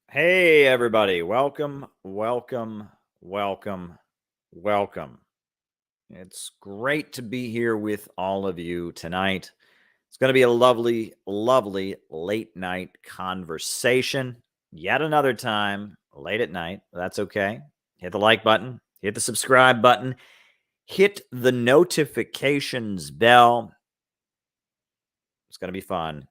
Hey, everybody. Welcome. It's great to be here with all of you tonight. It's going to be a lovely, lovely late night conversation. Yet another time, late at night. That's okay. Hit the like button, hit the subscribe button, hit the notifications bell. It's going to be fun.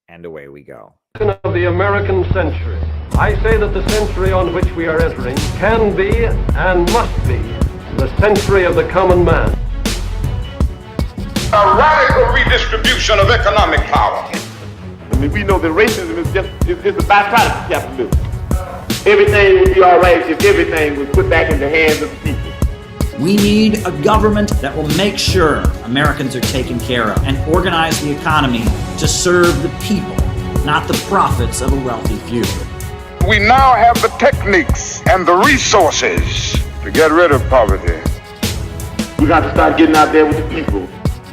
And away we go. Of the American century. I say that the century on which we are entering can be and must be the century of the common man. A radical redistribution of economic power. I mean, we know that racism is just a byproduct of capitalism. Everything would be all right if everything was put back in the hands of the people. We need a government that will make sure Americans are taken care of and organize the economy to serve the people, not the profits of a wealthy few. We now have the techniques and the resources to get rid of poverty. We got to start getting out there with the people.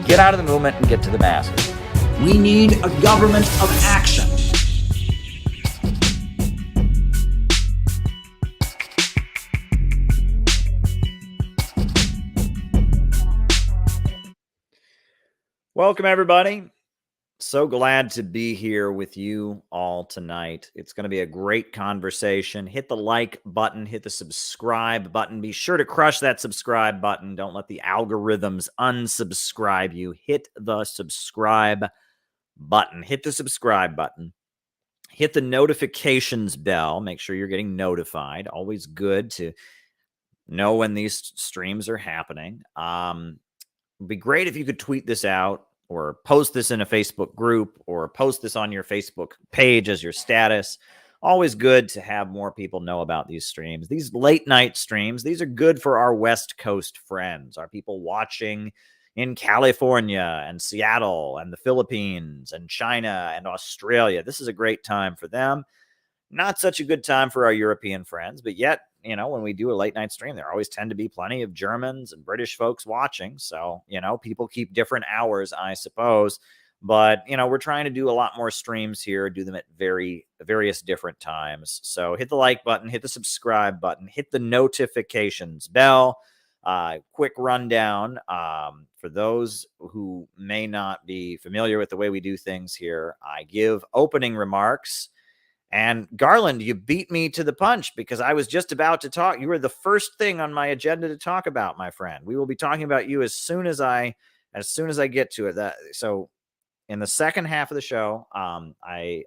Get out of the movement and get to the masses. We need a government of action. Welcome, everybody. So glad to be here with you all tonight. It's going to be a great conversation. Hit the like button, hit the subscribe button. Be sure to crush that subscribe button. Don't let the algorithms unsubscribe you. Hit the subscribe button. Hit the subscribe button. Hit the notifications bell. Make sure you're getting notified. Always good to know when these streams are happening. It'd be great if you could tweet this out or post this in a Facebook group or post this on your Facebook page as your status. Always good to have more people know about these streams. These late night streams, these are good for our West Coast friends, our people watching in California and Seattle and the Philippines and China and Australia. This is a great time for them. Not such a good time for our European friends, but yet, when we do a late night stream, there always tend to be plenty of Germans and British folks watching. So, people keep different hours, I suppose. But, we're trying to do a lot more streams here, do them at various different times. So hit the like button, hit the subscribe button, hit the notifications bell. Quick rundown for those who may not be familiar with the way we do things here. I give opening remarks. And Garland, you beat me to the punch because I was just about to talk. You were the first thing on my agenda to talk about, my friend. We will be talking about you as soon as I get to it. So in the second half of the show, I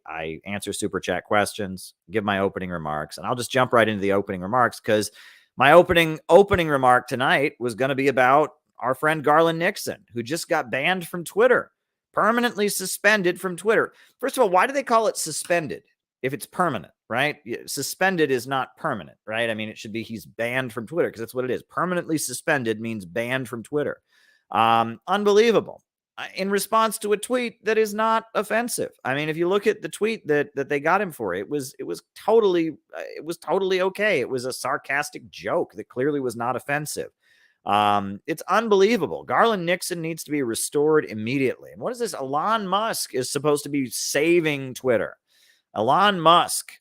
answer super chat questions, give my opening remarks, and I'll just jump right into the opening remarks because my opening remark tonight was going to be about our friend Garland Nixon, who just got banned from Twitter, permanently suspended from Twitter. First of all, why do they call it suspended? If it's permanent, right? Suspended is not permanent, right? I mean, it should be he's banned from Twitter because that's what it is. Permanently suspended means banned from Twitter. Unbelievable. In response to a tweet that is not offensive. I mean, if you look at the tweet that they got him for, it was totally okay. It was a sarcastic joke that clearly was not offensive. It's unbelievable. Garland Nixon needs to be restored immediately. And what is this? Elon Musk is supposed to be saving Twitter. Elon Musk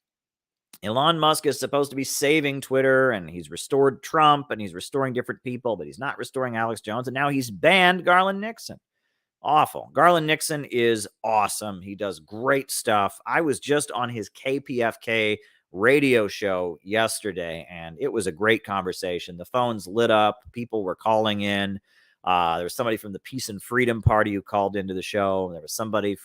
is supposed to be saving Twitter, and he's restored Trump, and he's restoring different people, but he's not restoring Alex Jones, and now he's banned Garland Nixon. Awful. Garland Nixon is awesome. He does great stuff. I was just on his KPFK radio show yesterday, and it was a great conversation. The phones lit up. People were calling in. There was somebody from the Peace and Freedom Party who called into the show. There was somebody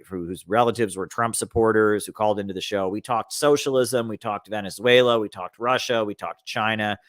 whose relatives were Trump supporters who called into the show. We talked socialism. We talked Venezuela. We talked Russia. We talked China.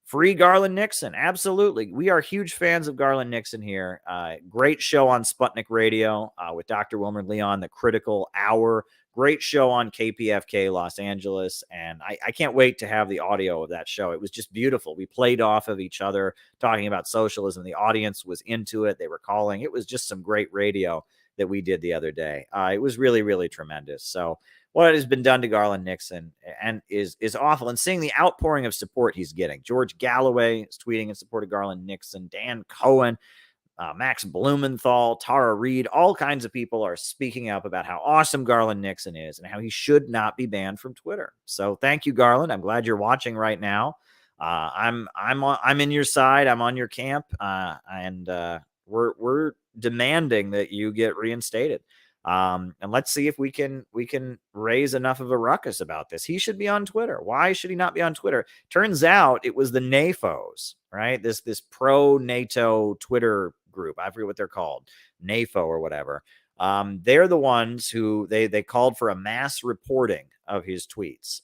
Free Garland Nixon. Absolutely. We are huge fans of Garland Nixon here. Great show on Sputnik Radio with Dr. Wilmer Leon, The Critical Hour. Great show on KPFK Los Angeles. And I can't wait to have the audio of that show. It was just beautiful. We played off of each other talking about socialism. The audience was into it. They were calling. It was just some great radio that we did the other day. It was really, really tremendous. So what has been done to Garland Nixon and is awful. And seeing the outpouring of support he's getting. George Galloway is tweeting in support of Garland Nixon. Dan Cohen, Max Blumenthal, Tara Reid, all kinds of people are speaking up about how awesome Garland Nixon is and how he should not be banned from Twitter. So thank you, Garland. I'm glad you're watching right now. I'm in your side. I'm on your camp, and we're demanding that you get reinstated. And let's see if we can raise enough of a ruckus about this. He should be on Twitter. Why should he not be on Twitter? Turns out it was the NAFOs, right? This pro-NATO Twitter group. I forget what they're called, NAFO or whatever. They're the ones who they called for a mass reporting of his tweets.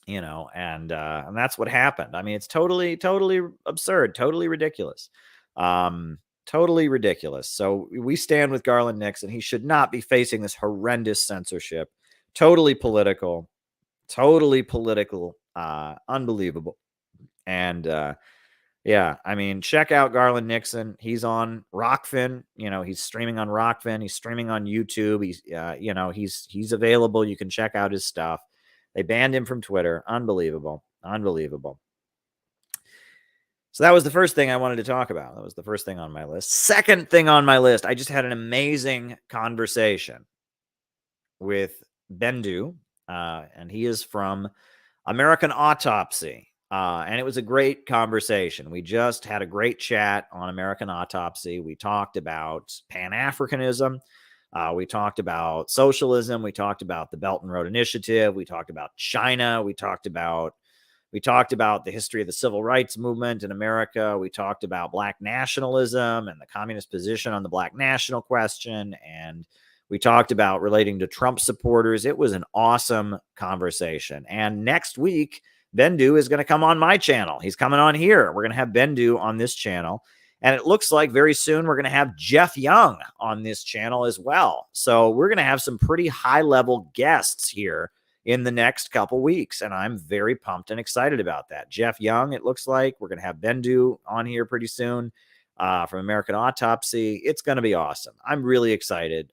And that's what happened. I mean, it's totally absurd, totally ridiculous. Totally ridiculous. So we stand with Garland Nixon. He should not be facing this horrendous censorship. Totally political, unbelievable. And yeah, I mean, check out Garland Nixon. He's on Rockfin. He's streaming on Rockfin. He's streaming on YouTube. He's available. You can check out his stuff. They banned him from Twitter. Unbelievable. So that was the first thing I wanted to talk about. That was the first thing on my list. Second thing on my list, I just had an amazing conversation with Bendu, and he is from American Autopsy. And it was a great conversation. We just had a great chat on American Autopsy. We talked about Pan-Africanism. We talked about socialism. We talked about the Belt and Road Initiative. We talked about China. We talked about the history of the civil rights movement in America. We talked about Black nationalism and the communist position on the Black national question. And we talked about relating to Trump supporters. It was an awesome conversation. And next week, Bendu is going to come on my channel. He's coming on here. We're going to have Bendu on this channel. And it looks like very soon we're going to have Jeff Young on this channel as well. So we're going to have some pretty high-level guests here in the next couple weeks, and I'm very pumped and excited about that. Jeff Young, it looks like. We're going to have Bendu on here pretty soon from American Autopsy. It's going to be awesome. I'm really excited.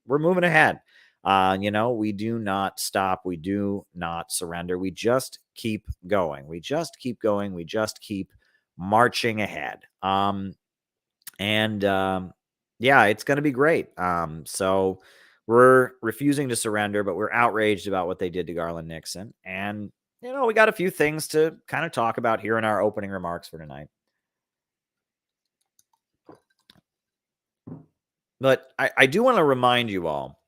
We're moving ahead. We do not stop. We do not surrender. We just keep going. We just keep going. We just keep marching ahead. Yeah, it's going to be great. So we're refusing to surrender, but we're outraged about what they did to Garland Nixon. And, we got a few things to kind of talk about here in our opening remarks for tonight. But I do want to remind you all,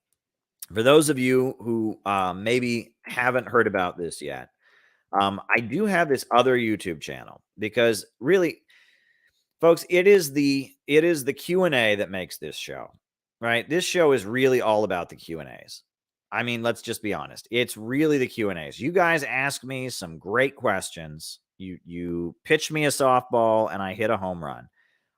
for those of you who maybe haven't heard about this yet, I do have this other YouTube channel because really, folks, it is the Q&A that makes this show. Right? This show is really all about the Q&As. I mean, let's just be honest. It's really the Q&As. You guys ask me some great questions. You pitch me a softball and I hit a home run.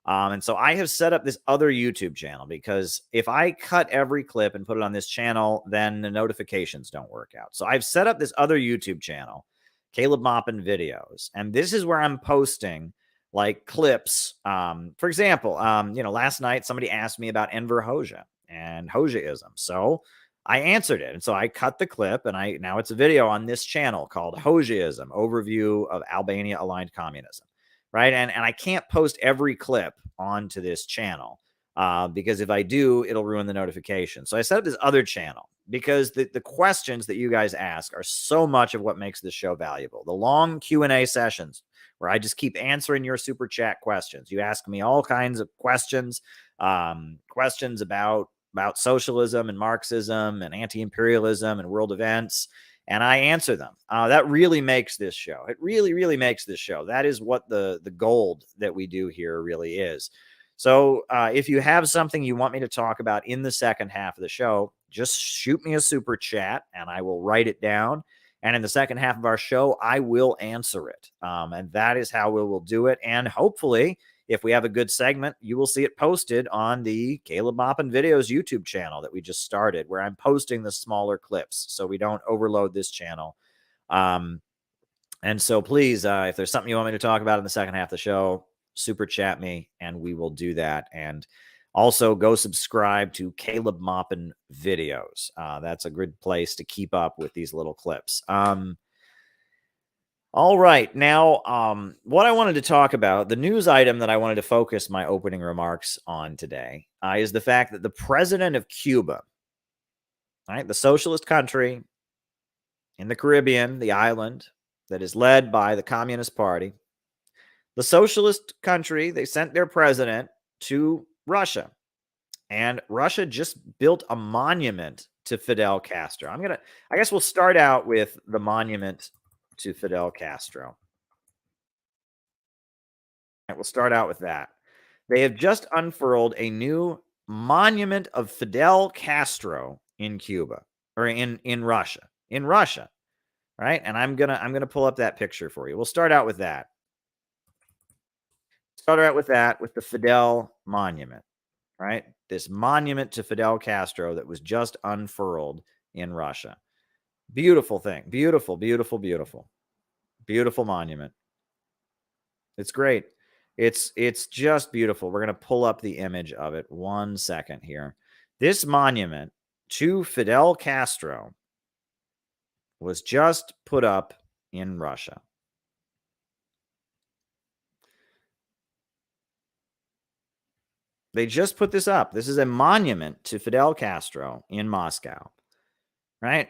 And so I have set up this other YouTube channel because if I cut every clip and put it on this channel, then the notifications don't work out. So I've set up this other YouTube channel, Caleb Maupin Videos. And this is where I'm posting like clips. For example, last night somebody asked me about Enver Hoxha and Hoxhaism. So I answered it. And so I cut the clip and now it's a video on this channel called Hoxhaism, Overview of Albania Aligned Communism. Right. And I can't post every clip onto this channel because if I do, it'll ruin the notification. So I set up this other channel because the questions that you guys ask are so much of what makes this show valuable. The long Q&A sessions where I just keep answering your super chat questions. You ask me all kinds of questions, questions about socialism and Marxism and anti-imperialism and world events, and I answer them. That really makes this show. It really, really makes this show. That is what the gold that we do here really is. So if you have something you want me to talk about in the second half of the show, just shoot me a super chat and I will write it down. And in the second half of our show, I will answer it. And that is how we will do it. And hopefully, if we have a good segment, you will see it posted on the Caleb Maupin Videos YouTube channel that we just started, where I'm posting the smaller clips so we don't overload this channel. And so please, if there's something you want me to talk about in the second half of the show, super chat me and we will do that. And also go subscribe to Caleb Maupin Videos. That's a good place to keep up with these little clips. All right. Now, what I wanted to talk about, the news item that I wanted to focus my opening remarks on today, is the fact that the president of Cuba, right, the socialist country in the Caribbean, the island that is led by the Communist Party, the socialist country, they sent their president to Russia. And Russia just built a monument to Fidel Castro. I guess we'll start out with the monument to Fidel Castro. And we'll start out with that. They have just unfurled a new monument of Fidel Castro in Cuba, or in Russia. In Russia, right? And I'm gonna pull up that picture for you. We'll start out with that. With the Fidel monument, right? This monument to Fidel Castro that was just unfurled in Russia. Beautiful thing. Beautiful, beautiful, beautiful. Beautiful monument. It's great. It's just beautiful. We're going to pull up the image of it 1 second here. This monument to Fidel Castro was just put up in Russia. They just put this up. This is a monument to Fidel Castro in Moscow, right?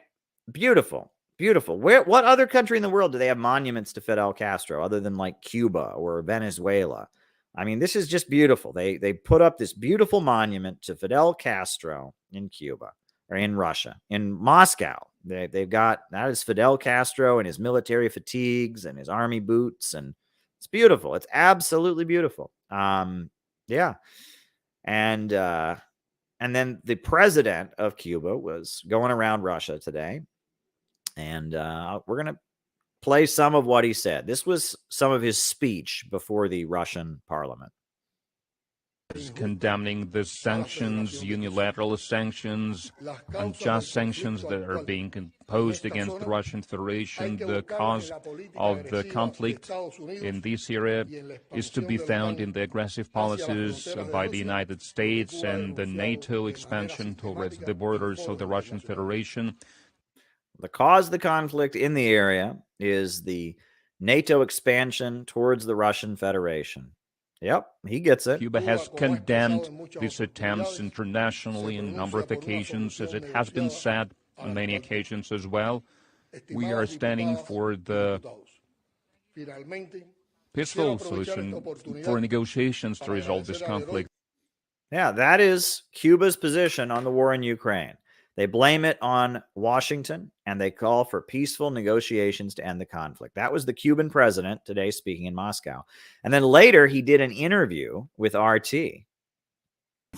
Beautiful, beautiful. What other country in the world do they have monuments to Fidel Castro other than like Cuba or Venezuela? I mean, this is just beautiful. They put up this beautiful monument to Fidel Castro in Cuba, or in Russia, in Moscow. They've got, that is Fidel Castro and his military fatigues and his army boots, and it's beautiful. It's absolutely beautiful. Yeah. And then the president of Cuba was going around Russia today, and we're going to play some of what he said. This was some of his speech before the Russian parliament. Condemning the sanctions, unilateral sanctions, unjust sanctions that are being imposed against the Russian Federation. The cause of the conflict in this area is to be found in the aggressive policies by the United States and the NATO expansion towards the borders of the Russian Federation. The cause of the conflict in the area is the NATO expansion towards the Russian Federation. Yep, he gets it. Cuba has condemned these attempts internationally on a number of occasions, as it has been said on many occasions as well. We are standing for the peaceful solution, for negotiations to resolve this conflict. Yeah, that is Cuba's position on the war in Ukraine. They blame it on Washington, and they call for peaceful negotiations to end the conflict. That was the Cuban president today speaking in Moscow. And then later, he did an interview with RT.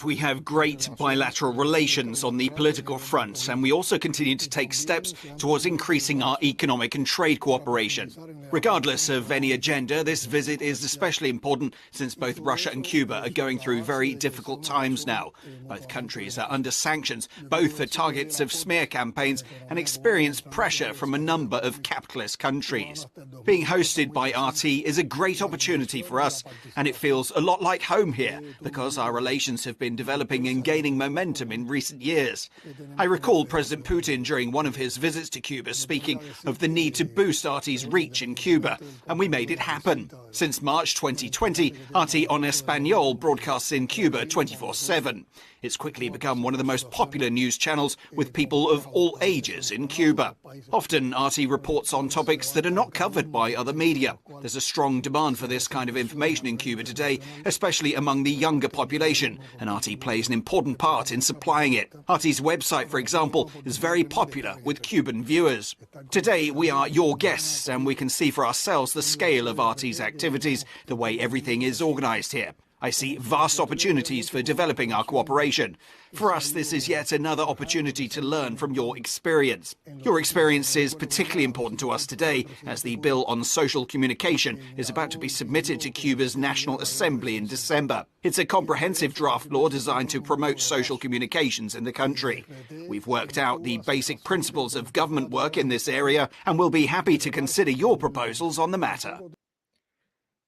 We have great bilateral relations on the political front, and we also continue to take steps towards increasing our economic and trade cooperation. Regardless of any agenda, this visit is especially important since both Russia and Cuba are going through very difficult times now. Both countries are under sanctions, both are targets of smear campaigns, and experience pressure from a number of capitalist countries. Being hosted by RT is a great opportunity for us, and it feels a lot like home here, because our relations have been developing and gaining momentum in recent years. I recall President Putin during one of his visits to Cuba speaking of the need to boost RT's reach in Cuba, and we made it happen. Since March 2020, RT on Espanol broadcasts in Cuba 24/7. It's quickly become one of the most popular news channels with people of all ages in Cuba. Often, RT reports on topics that are not covered by other media. There's a strong demand for this kind of information in Cuba today, especially among the younger population, and RT plays an important part in supplying it. RT's website, for example, is very popular with Cuban viewers. Today, we are your guests, and we can see for ourselves the scale of RT's activities, the way everything is organized here. I see vast opportunities for developing our cooperation. For us, this is yet another opportunity to learn from your experience. Your experience is particularly important to us today, as the bill on social communication is about to be submitted to Cuba's National Assembly in December. It's a comprehensive draft law designed to promote social communications in the country. We've worked out the basic principles of government work in this area, and we'll be happy to consider your proposals on the matter.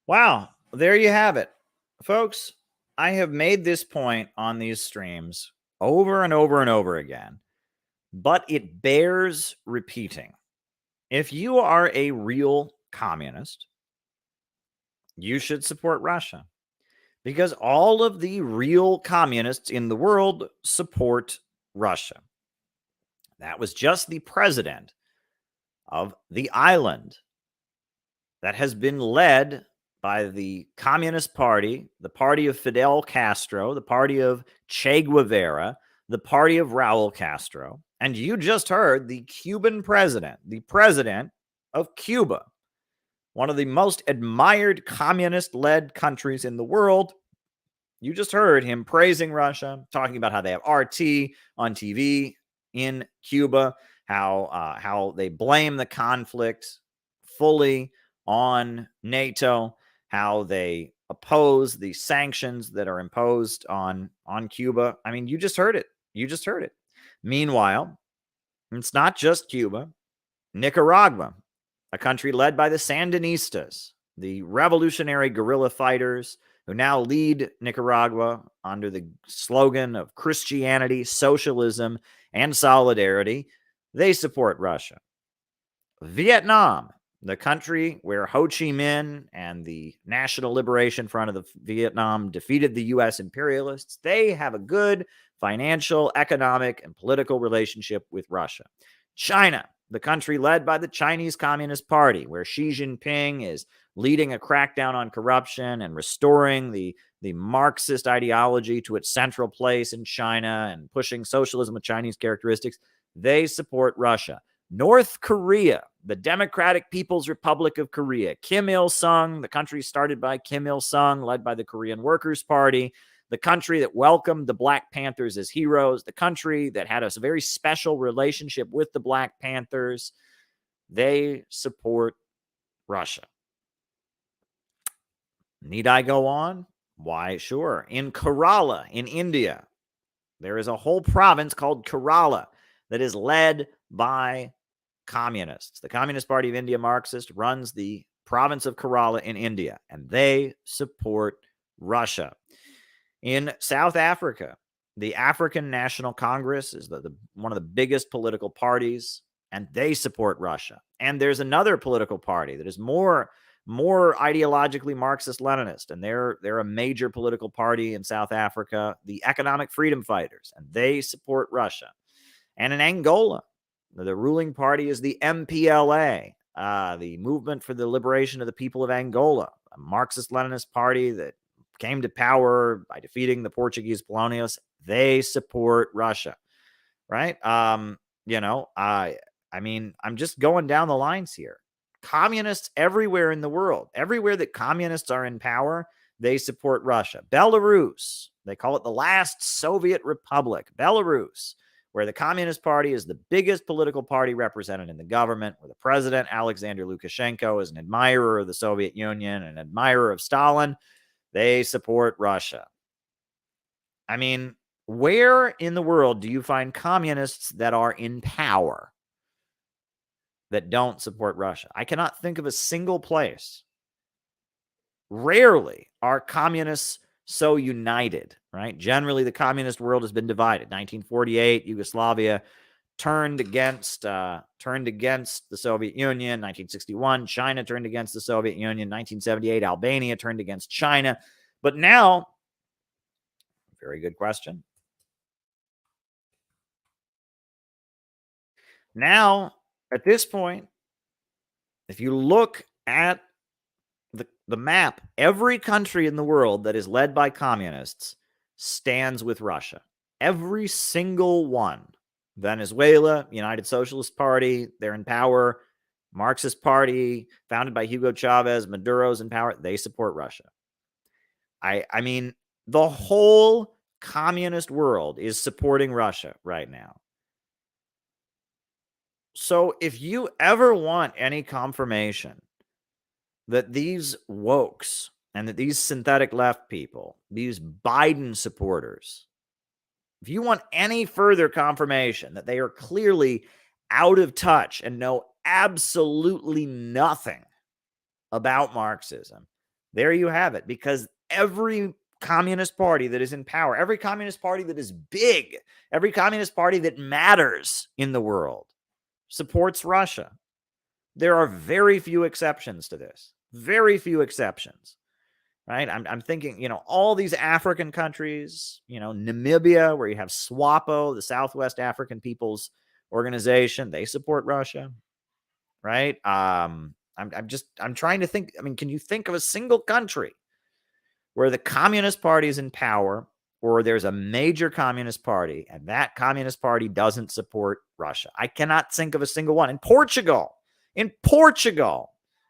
Wow, there you have it. Folks, I have made this point on these streams over and over and over again, but it bears repeating. If you are a real communist, you should support Russia. Because all of the real communists in the world support Russia. That was just the president of the island that has been led by the Communist Party, the party of Fidel Castro, the party of Che Guevara, the party of Raul Castro. And you just heard the Cuban president, the president of Cuba, one of the most admired communist-led countries in the world. You just heard him praising Russia, talking about how they have RT on TV in Cuba, how they blame the conflict fully on NATO, how they oppose the sanctions that are imposed on Cuba. I mean, you just heard it. You just heard it. Meanwhile, it's not just Cuba. Nicaragua, a country led by the Sandinistas, the revolutionary guerrilla fighters who now lead Nicaragua under the slogan of Christianity, socialism, and solidarity. They support Russia. Vietnam, the country where Ho Chi Minh and the National Liberation Front of the Vietnam defeated the U.S. imperialists, they have a good financial, economic, and political relationship with Russia. China, the country led by the Chinese Communist Party, where Xi Jinping is leading a crackdown on corruption and restoring the Marxist ideology to its central place in China and pushing socialism with Chinese characteristics, they support Russia. North Korea, the Democratic People's Republic of Korea, Kim Il-sung, the country started by Kim Il-sung, led by the Korean Workers' Party, the country that welcomed the Black Panthers as heroes, the country that had a very special relationship with the Black Panthers, they support Russia. Need I go on? Why, sure. In Kerala, in India, there is a whole province called Kerala that is led by communists. The Communist Party of India, Marxist, runs the province of Kerala in India, and they support Russia. In South Africa, the African National Congress is one of the biggest political parties, and they support Russia. And there's another political party that is more ideologically Marxist-Leninist, and they're a major political party in South Africa, the Economic Freedom Fighters, and they support Russia. And in Angola, the ruling party is the MPLA, the Movement for the Liberation of the People of Angola, a Marxist-Leninist party that came to power by defeating the Portuguese colonialists. They support Russia, right? I mean, I'm just going down the lines here. Communists everywhere in the world, everywhere that communists are in power, they support Russia. Belarus, they call it the last Soviet republic. Belarus, where the Communist Party is the biggest political party represented in the government, where the president, Alexander Lukashenko, is an admirer of the Soviet Union, an admirer of Stalin, they support Russia. I mean, where in the world do you find communists that are in power that don't support Russia? I cannot think of a single place. Rarely are communists so united, right? Generally, the communist world has been divided. 1948, Yugoslavia turned against the Soviet Union. 1961, China turned against the Soviet Union. 1978, Albania turned against China. But now, very good question. Now, at this point, if you look at the map, every country in the world that is led by communists stands with Russia. Every single one. Venezuela, United Socialist Party, they're in power. Marxist Party, founded by Hugo Chavez, Maduro's in power. They support Russia. I mean, the whole communist world is supporting Russia right now. So if you ever want any confirmation that these wokes and that these synthetic left people, these Biden supporters, if you want any further confirmation that they are clearly out of touch and know absolutely nothing about Marxism, there you have it. Because every communist party that is in power, every communist party that is big, every communist party that matters in the world supports Russia. There are very few exceptions to this. Very few exceptions. Right? I'm thinking, you know, all these African countries, you know, Namibia, where you have SWAPO, the Southwest African People's Organization, they support Russia, right? I'm trying to think. I mean, can you think of a single country where the Communist Party is in power, or there's a major Communist Party and that Communist Party doesn't support Russia? I cannot think of a single one. In Portugal,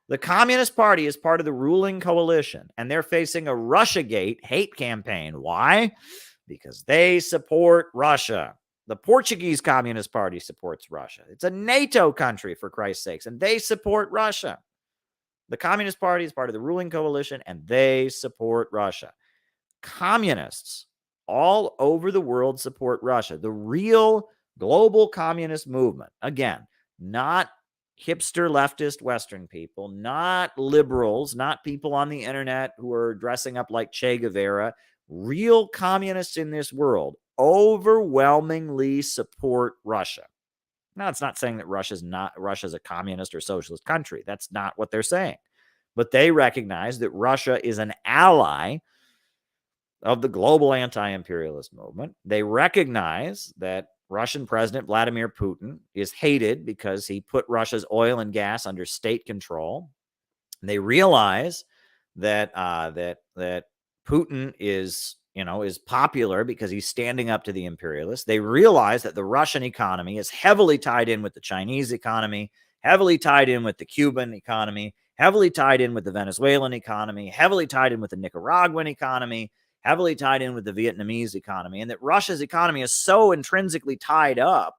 the Communist Party is part of the ruling coalition, and they're facing a Russiagate hate campaign. Why? Because they support Russia. The Portuguese Communist Party supports Russia. It's a NATO country, for Christ's sakes, and they support Russia. The Communist Party is part of the ruling coalition, and they support Russia. Communists all over the world support Russia. The real global communist movement, again, not hipster leftist Western people, not liberals, not people on the internet who are dressing up like Che Guevara. Real communists in this world overwhelmingly support Russia. Now, it's not saying that Russia's a communist or socialist country. That's not what they're saying. But they recognize that Russia is an ally of the global anti-imperialist movement. They recognize that Russian President Vladimir Putin is hated because he put Russia's oil and gas under state control. They realize that that Putin is popular because he's standing up to the imperialists. They realize that the Russian economy is heavily tied in with the Chinese economy, heavily tied in with the Cuban economy, heavily tied in with the Venezuelan economy, heavily tied in with the Nicaraguan economy, heavily tied in with the Vietnamese economy, and that Russia's economy is so intrinsically tied up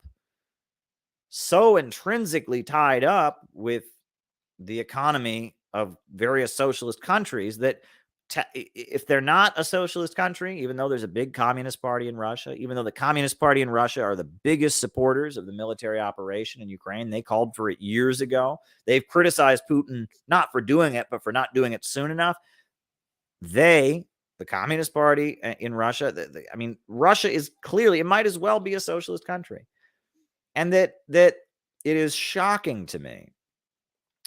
with the economy of various socialist countries that if they're not a socialist country, even though there's a big Communist Party in Russia, even though the Communist Party in Russia are the biggest supporters of the military operation in Ukraine, they called for it years ago. They've criticized Putin not for doing it, but for not doing it soon enough. The Communist Party in Russia, Russia is clearly, it might as well be a socialist country. And that it is shocking to me,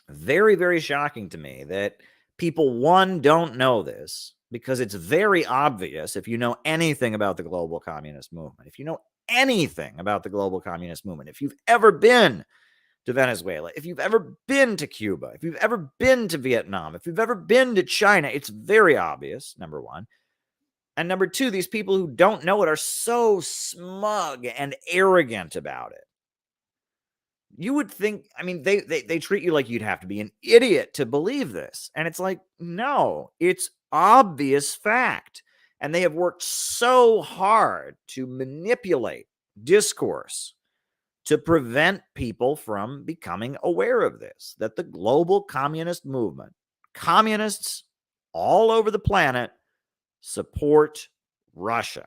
very, very shocking to me that people, one, don't know this, because it's very obvious if you know anything about the global communist movement. If you know anything about the global communist movement, if you've ever been to Venezuela, if you've ever been to Cuba, if you've ever been to Vietnam, if you've ever been to China, it's very obvious, number one. And number two, these people who don't know it are so smug and arrogant about it. You would think, they treat you like you'd have to be an idiot to believe this. And it's like, no, it's obvious fact. And they have worked so hard to manipulate discourse to prevent people from becoming aware of this, that the global communist movement, communists all over the planet, support Russia.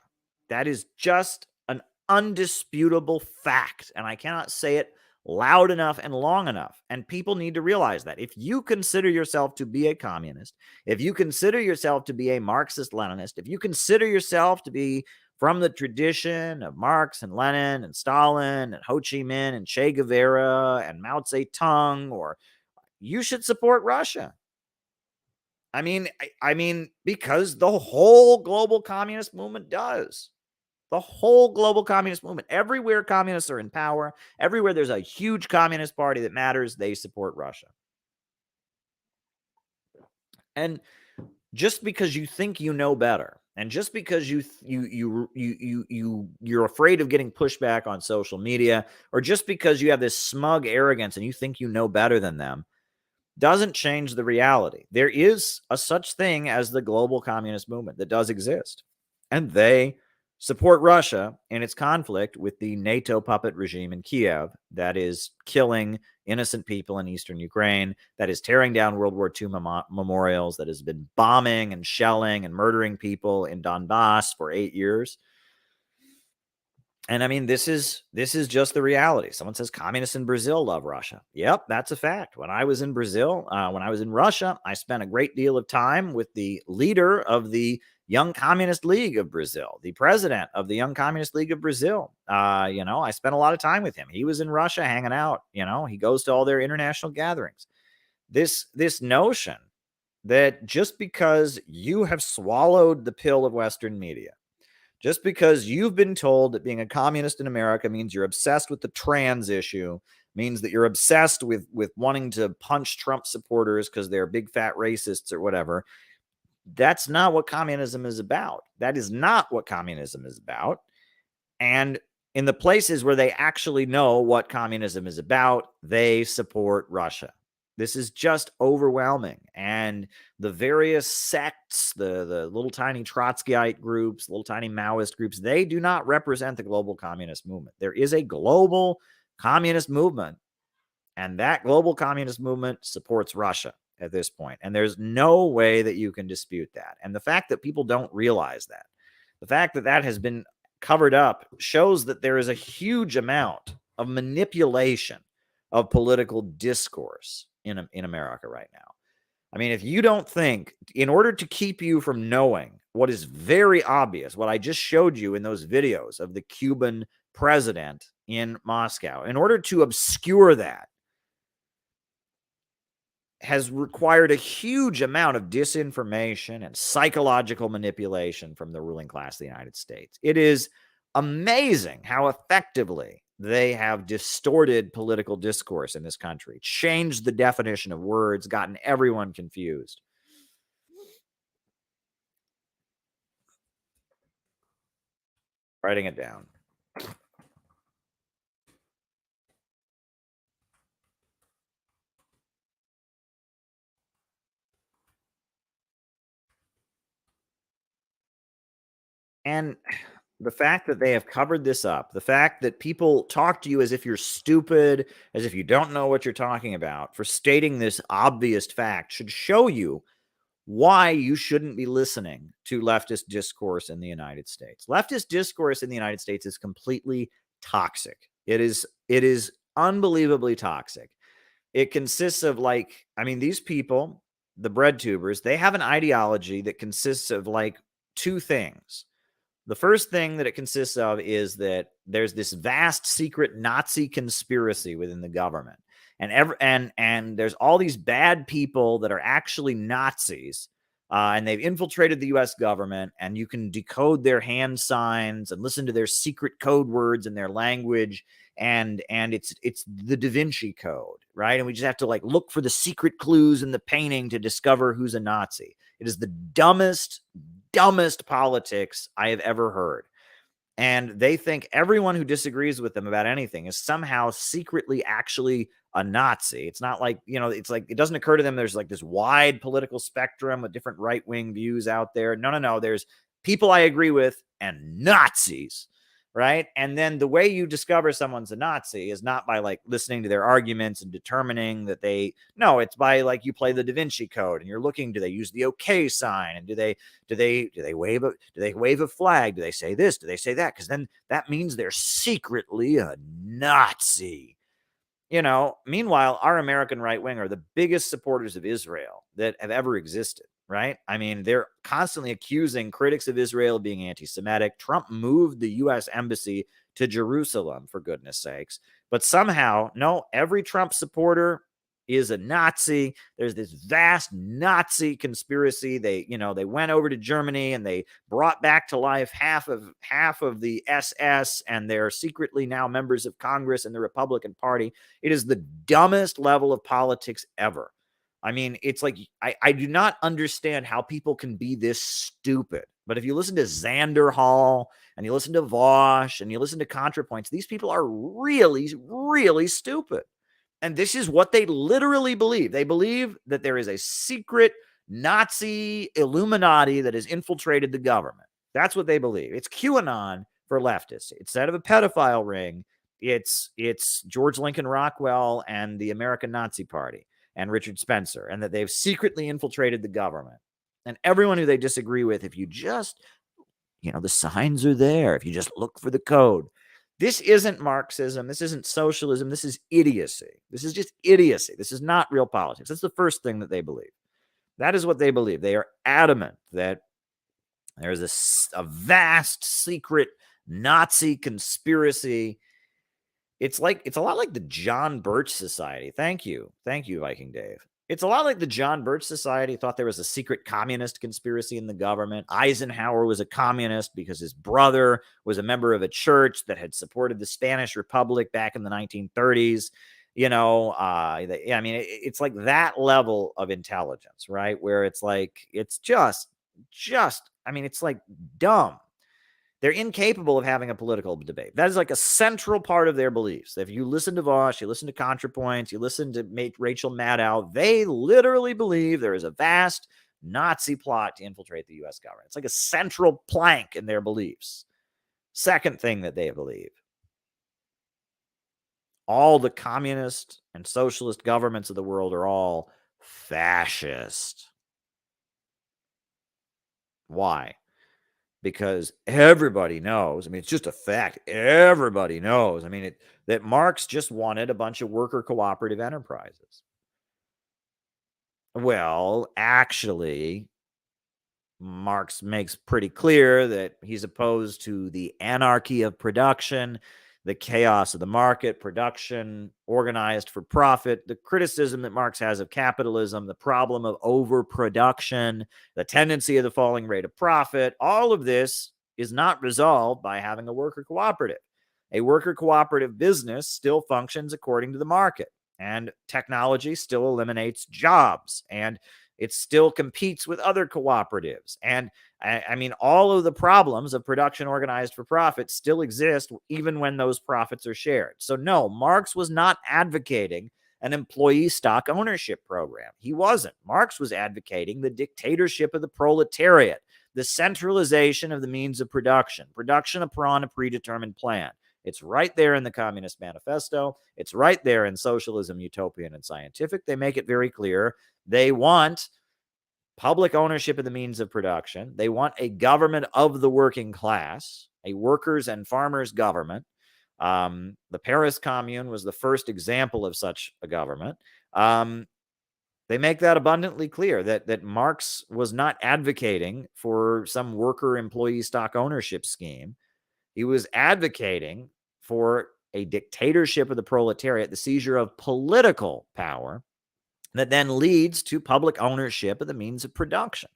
That is just an undisputable fact. And I cannot say it loud enough and long enough. And people need to realize that. If you consider yourself to be a communist, if you consider yourself to be a Marxist-Leninist, if you consider yourself to be from the tradition of Marx and Lenin and Stalin and Ho Chi Minh and Che Guevara and Mao Zedong, or you should support Russia. Because the whole global communist movement does. The whole global communist movement. Everywhere communists are in power, everywhere there's a huge communist party that matters, they support Russia. And just because you think you know better, and just because you're afraid of getting pushback on social media, or just because you have this smug arrogance and you think you know better than them, doesn't change the reality. There is a such thing as the global communist movement that does exist. And they support Russia in its conflict with the NATO puppet regime in Kiev that is killing innocent people in eastern Ukraine, that is tearing down World War II memorials, that has been bombing and shelling and murdering people in Donbass for 8 years. And this is just the reality. Someone says communists in Brazil love Russia. Yep, that's a fact. When I was in Brazil, when I was in Russia, I spent a great deal of time with the leader of the Young Communist League of Brazil, the president of the Young Communist League of Brazil. I spent a lot of time with him. He was in Russia hanging out. He goes to all their international gatherings. This notion that just because you have swallowed the pill of Western media, just because you've been told that being a communist in America means you're obsessed with the trans issue, means that you're obsessed with wanting to punch Trump supporters because they're big fat racists or whatever, that's not what communism is about. That is not what communism is about. And in the places where they actually know what communism is about, they support Russia. This is just overwhelming. And the various sects, the little tiny Trotskyite groups, little tiny Maoist groups, they do not represent the global communist movement. There is a global communist movement, and that global communist movement supports Russia at this point. And there's no way that you can dispute that. And the fact that people don't realize that, the fact that that has been covered up, shows that there is a huge amount of manipulation of political discourse in America right now. I mean, if you don't think, in order to keep you from knowing what is very obvious, what I just showed you in those videos of the Cuban president in Moscow, in order to obscure that, has required a huge amount of disinformation and psychological manipulation from the ruling class of the United States. It is amazing how effectively they have distorted political discourse in this country, changed the definition of words, gotten everyone confused. Writing it down. And the fact that they have covered this up, the fact that people talk to you as if you're stupid, as if you don't know what you're talking about, for stating this obvious fact, should show you why you shouldn't be listening to leftist discourse in the United States. Leftist discourse in the United States is completely toxic. It is unbelievably toxic. It consists of these people, the bread tubers, they have an ideology that consists of two things. The first thing that it consists of is that there's this vast secret Nazi conspiracy within the government. And there's all these bad people that are actually Nazis, and they've infiltrated the U.S. government, and you can decode their hand signs and listen to their secret code words in their language, and it's the Da Vinci Code, right? And we just have to look for the secret clues in the painting to discover who's a Nazi. It is the dumbest politics I have ever heard. And they think everyone who disagrees with them about anything is somehow secretly actually a Nazi. It's not it doesn't occur to them there's this wide political spectrum with different right-wing views out there. No. There's people I agree with and Nazis, right? And then the way you discover someone's a Nazi is not by listening to their arguments and determining that it's by you play the Da Vinci Code and you're looking, do they use the okay sign, and do they wave a flag, do they say this, do they say that, because then that means they're secretly a Nazi. Meanwhile, our American right wing are the biggest supporters of Israel that have ever existed. Right? I mean, they're constantly accusing critics of Israel of being anti-Semitic. Trump moved the U.S. embassy to Jerusalem, for goodness sakes. But somehow, no, every Trump supporter is a Nazi. There's this vast Nazi conspiracy. They went over to Germany and they brought back to life half of the SS, and they're secretly now members of Congress in the Republican Party. It is the dumbest level of politics ever. I mean, it's I do not understand how people can be this stupid. But if you listen to Xander Hall and you listen to Vosh and you listen to ContraPoints, these people are really, really stupid. And this is what they literally believe. They believe that there is a secret Nazi Illuminati that has infiltrated the government. That's what they believe. It's QAnon for leftists. Instead of a pedophile ring, it's George Lincoln Rockwell and the American Nazi Party and Richard Spencer, and that they've secretly infiltrated the government. And everyone who they disagree with, if you just, the signs are there, if you just look for the code. This isn't Marxism. This isn't socialism. This is idiocy. This is just idiocy. This is not real politics. That's the first thing that they believe. That is what they believe. They are adamant that There's a vast secret Nazi conspiracy. It's a lot like the John Birch Society. Thank you, Viking Dave. It's a lot like the John Birch Society thought there was a secret communist conspiracy in the government. Eisenhower was a communist because his brother was a member of a church that had supported the Spanish Republic back in the 1930s. It's like that level of intelligence, right? Where it's like, it's just, it's like dumb. They're incapable of having a political debate. That is like a central part of their beliefs. If you listen to Voss, you listen to ContraPoints, you listen to Rachel Maddow, they literally believe there is a vast Nazi plot to infiltrate the U.S. government. It's like a central plank in their beliefs. Second thing that they believe: all the communist and socialist governments of the world are all fascist. Why? Because everybody knows, it's just a fact, everybody knows, that Marx just wanted a bunch of worker cooperative enterprises. Well, actually, Marx makes pretty clear that he's opposed to the anarchy of production, the chaos of the market, production organized for profit, the criticism that Marx has of capitalism, the problem of overproduction, the tendency of the falling rate of profit. All of this is not resolved by having a worker cooperative. A worker cooperative business still functions according to the market, and technology still eliminates jobs, and it still competes with other cooperatives. And all of the problems of production organized for profit still exist, even when those profits are shared. So no, Marx was not advocating an employee stock ownership program. He wasn't. Marx was advocating the dictatorship of the proletariat, the centralization of the means of production upon a predetermined plan. It's right there in the Communist Manifesto. It's right there in Socialism, Utopian, and Scientific. They make it very clear. They want public ownership of the means of production. They want a government of the working class, a workers' and farmers' government. The Paris Commune was the first example of such a government. They make that abundantly clear that Marx was not advocating for some worker employee stock ownership scheme. He was advocating for a dictatorship of the proletariat, the seizure of political power that then leads to public ownership of the means of production.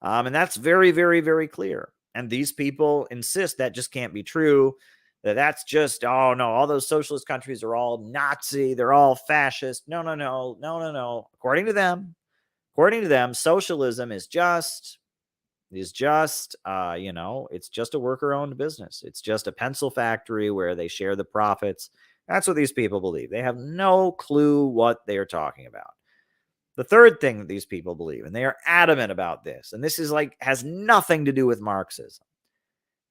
And that's very, very, very clear. And these people insist that just can't be true, that's just, oh no, all those socialist countries are all Nazi, they're all fascist. No. According to them, socialism is just it's just a worker-owned business. It's just a pencil factory where they share the profits. That's what these people believe. They have no clue what they're talking about. The third thing that these people believe, and they are adamant about this, and this is has nothing to do with Marxism,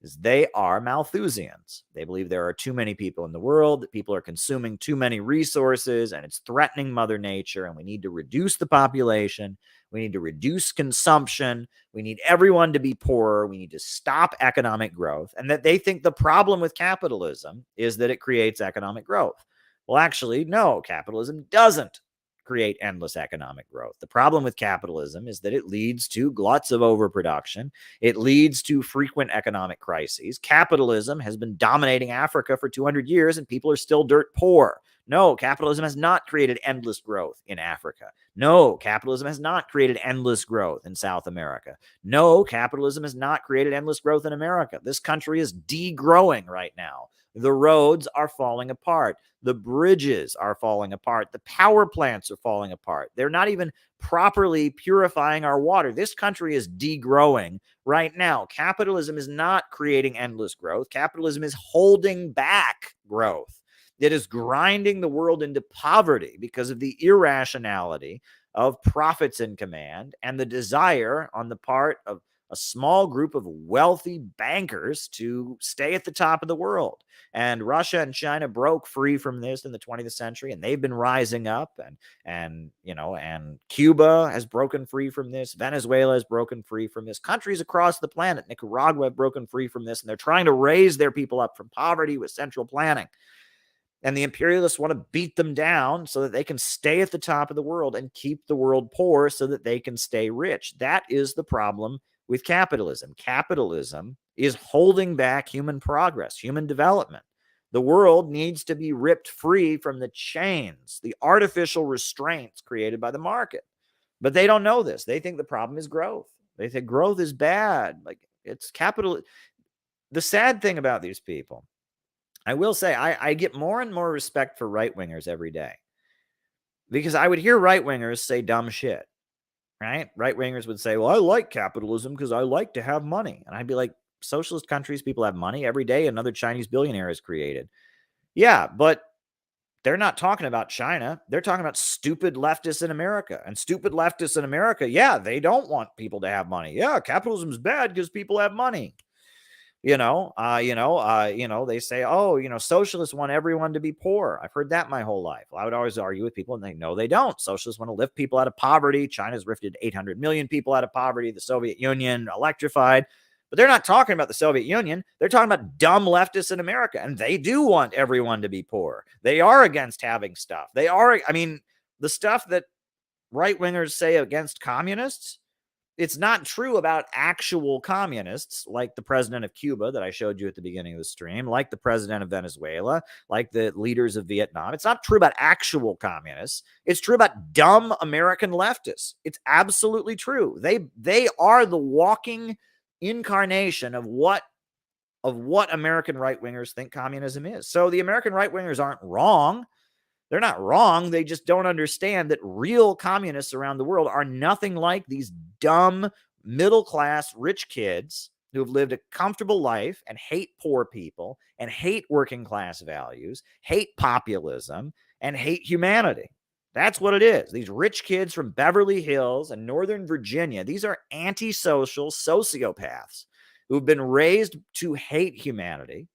is they are Malthusians. They believe there are too many people in the world, that people are consuming too many resources, and it's threatening Mother Nature, and we need to reduce the population. We need to reduce consumption. We need everyone to be poorer. We need to stop economic growth, and that they think the problem with capitalism is that it creates economic growth. Well, actually, no, capitalism doesn't create endless economic growth. The problem with capitalism is that it leads to gluts of overproduction. It leads to frequent economic crises. Capitalism has been dominating Africa for 200 years and people are still dirt poor. No, capitalism has not created endless growth in Africa. No, capitalism has not created endless growth in South America. No, capitalism has not created endless growth in America. This country is degrowing right now. The roads are falling apart. The bridges are falling apart. The power plants are falling apart. They're not even properly purifying our water. This country is degrowing right now. Capitalism is not creating endless growth. Capitalism is holding back growth. It is grinding the world into poverty because of the irrationality of profits in command and the desire on the part of a small group of wealthy bankers to stay at the top of the world. And Russia and China broke free from this in the 20th century, and they've been rising up. And Cuba has broken free from this. Venezuela has broken free from this. Countries across the planet, Nicaragua, have broken free from this, and they're trying to raise their people up from poverty with central planning. And the imperialists want to beat them down so that they can stay at the top of the world and keep the world poor so that they can stay rich. That is the problem with capitalism. Capitalism is holding back human progress, human development. The world needs to be ripped free from the chains, the artificial restraints created by the market. But they don't know this. They think the problem is growth. They think growth is bad. Like, it's capital. The sad thing about these people, I will say, I get more and more respect for right-wingers every day, because I would hear right-wingers say dumb shit, right? Right-wingers would say, well, I like capitalism because I like to have money. And I'd be like, socialist countries, people have money. Every day another Chinese billionaire is created. Yeah, but they're not talking about China. They're talking about stupid leftists in America. And stupid leftists in America, yeah, they don't want people to have money. Yeah, capitalism is bad because people have money. They say, oh, socialists want everyone to be poor. I've heard that my whole life. Well, I would always argue with people and they know they don't. Socialists want to lift people out of poverty. China's lifted 800 million people out of poverty. The Soviet Union electrified. But they're not talking about the Soviet Union. They're talking about dumb leftists in America. And they do want everyone to be poor. They are against having stuff. The stuff that right-wingers say against communists, it's not true about actual communists, like the president of Cuba that I showed you at the beginning of the stream, like the president of Venezuela, like the leaders of Vietnam. It's not true about actual communists. It's true about dumb American leftists. It's absolutely true. They are the walking incarnation of what American right-wingers think communism is. So the American right-wingers aren't wrong. They're not wrong. They just don't understand that real communists around the world are nothing like these dumb, middle-class, rich kids who have lived a comfortable life and hate poor people and hate working-class values, hate populism, and hate humanity. That's what it is. These rich kids from Beverly Hills and Northern Virginia, these are antisocial sociopaths who've been raised to hate humanity.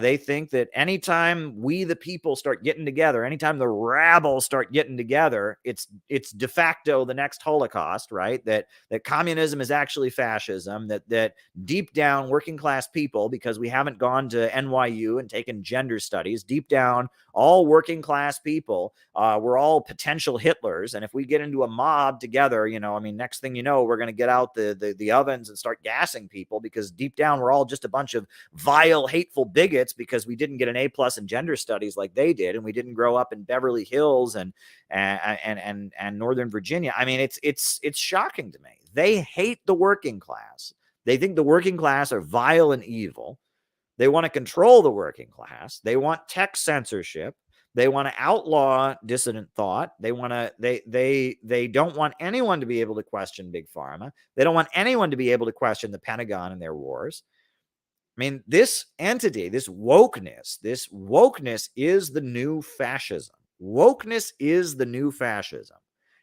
They think that anytime we, the people, start getting together, anytime the rabble start getting together, it's de facto the next Holocaust, right? That communism is actually fascism, that deep down working class people, because we haven't gone to NYU and taken gender studies, deep down, all working class people, we're all potential Hitlers. And if we get into a mob together, next thing you know, we're going to get out the ovens and start gassing people, because deep down, we're all just a bunch of vile, hateful bigots because we didn't get an A+ in gender studies like they did, and we didn't grow up in Beverly Hills and Northern Virginia. It's shocking to me. They hate the working class. They think the working class are vile and evil. They want to control the working class. They want tech censorship. They want to outlaw dissident thought. They don't want anyone to be able to question Big Pharma. They don't want anyone to be able to question the Pentagon and their wars. This entity, this wokeness is the new fascism. Wokeness is the new fascism.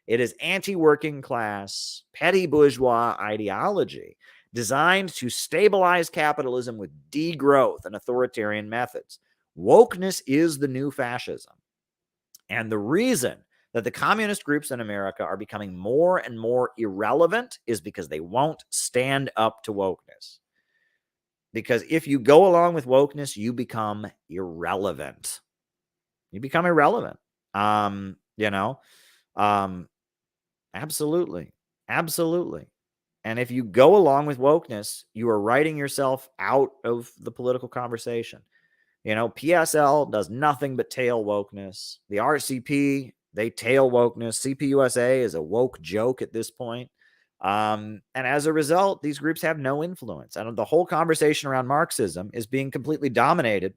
It is anti-working class, petty bourgeois ideology designed to stabilize capitalism with degrowth and authoritarian methods. Wokeness is the new fascism. And the reason that the communist groups in America are becoming more and more irrelevant is because they won't stand up to wokeness. Because if you go along with wokeness, you become irrelevant. You become irrelevant. Absolutely. Absolutely. And if you go along with wokeness, you are writing yourself out of the political conversation. PSL does nothing but tail wokeness. The RCP, they tail wokeness. CPUSA is a woke joke at this point. And as a result, these groups have no influence. And the whole conversation around Marxism is being completely dominated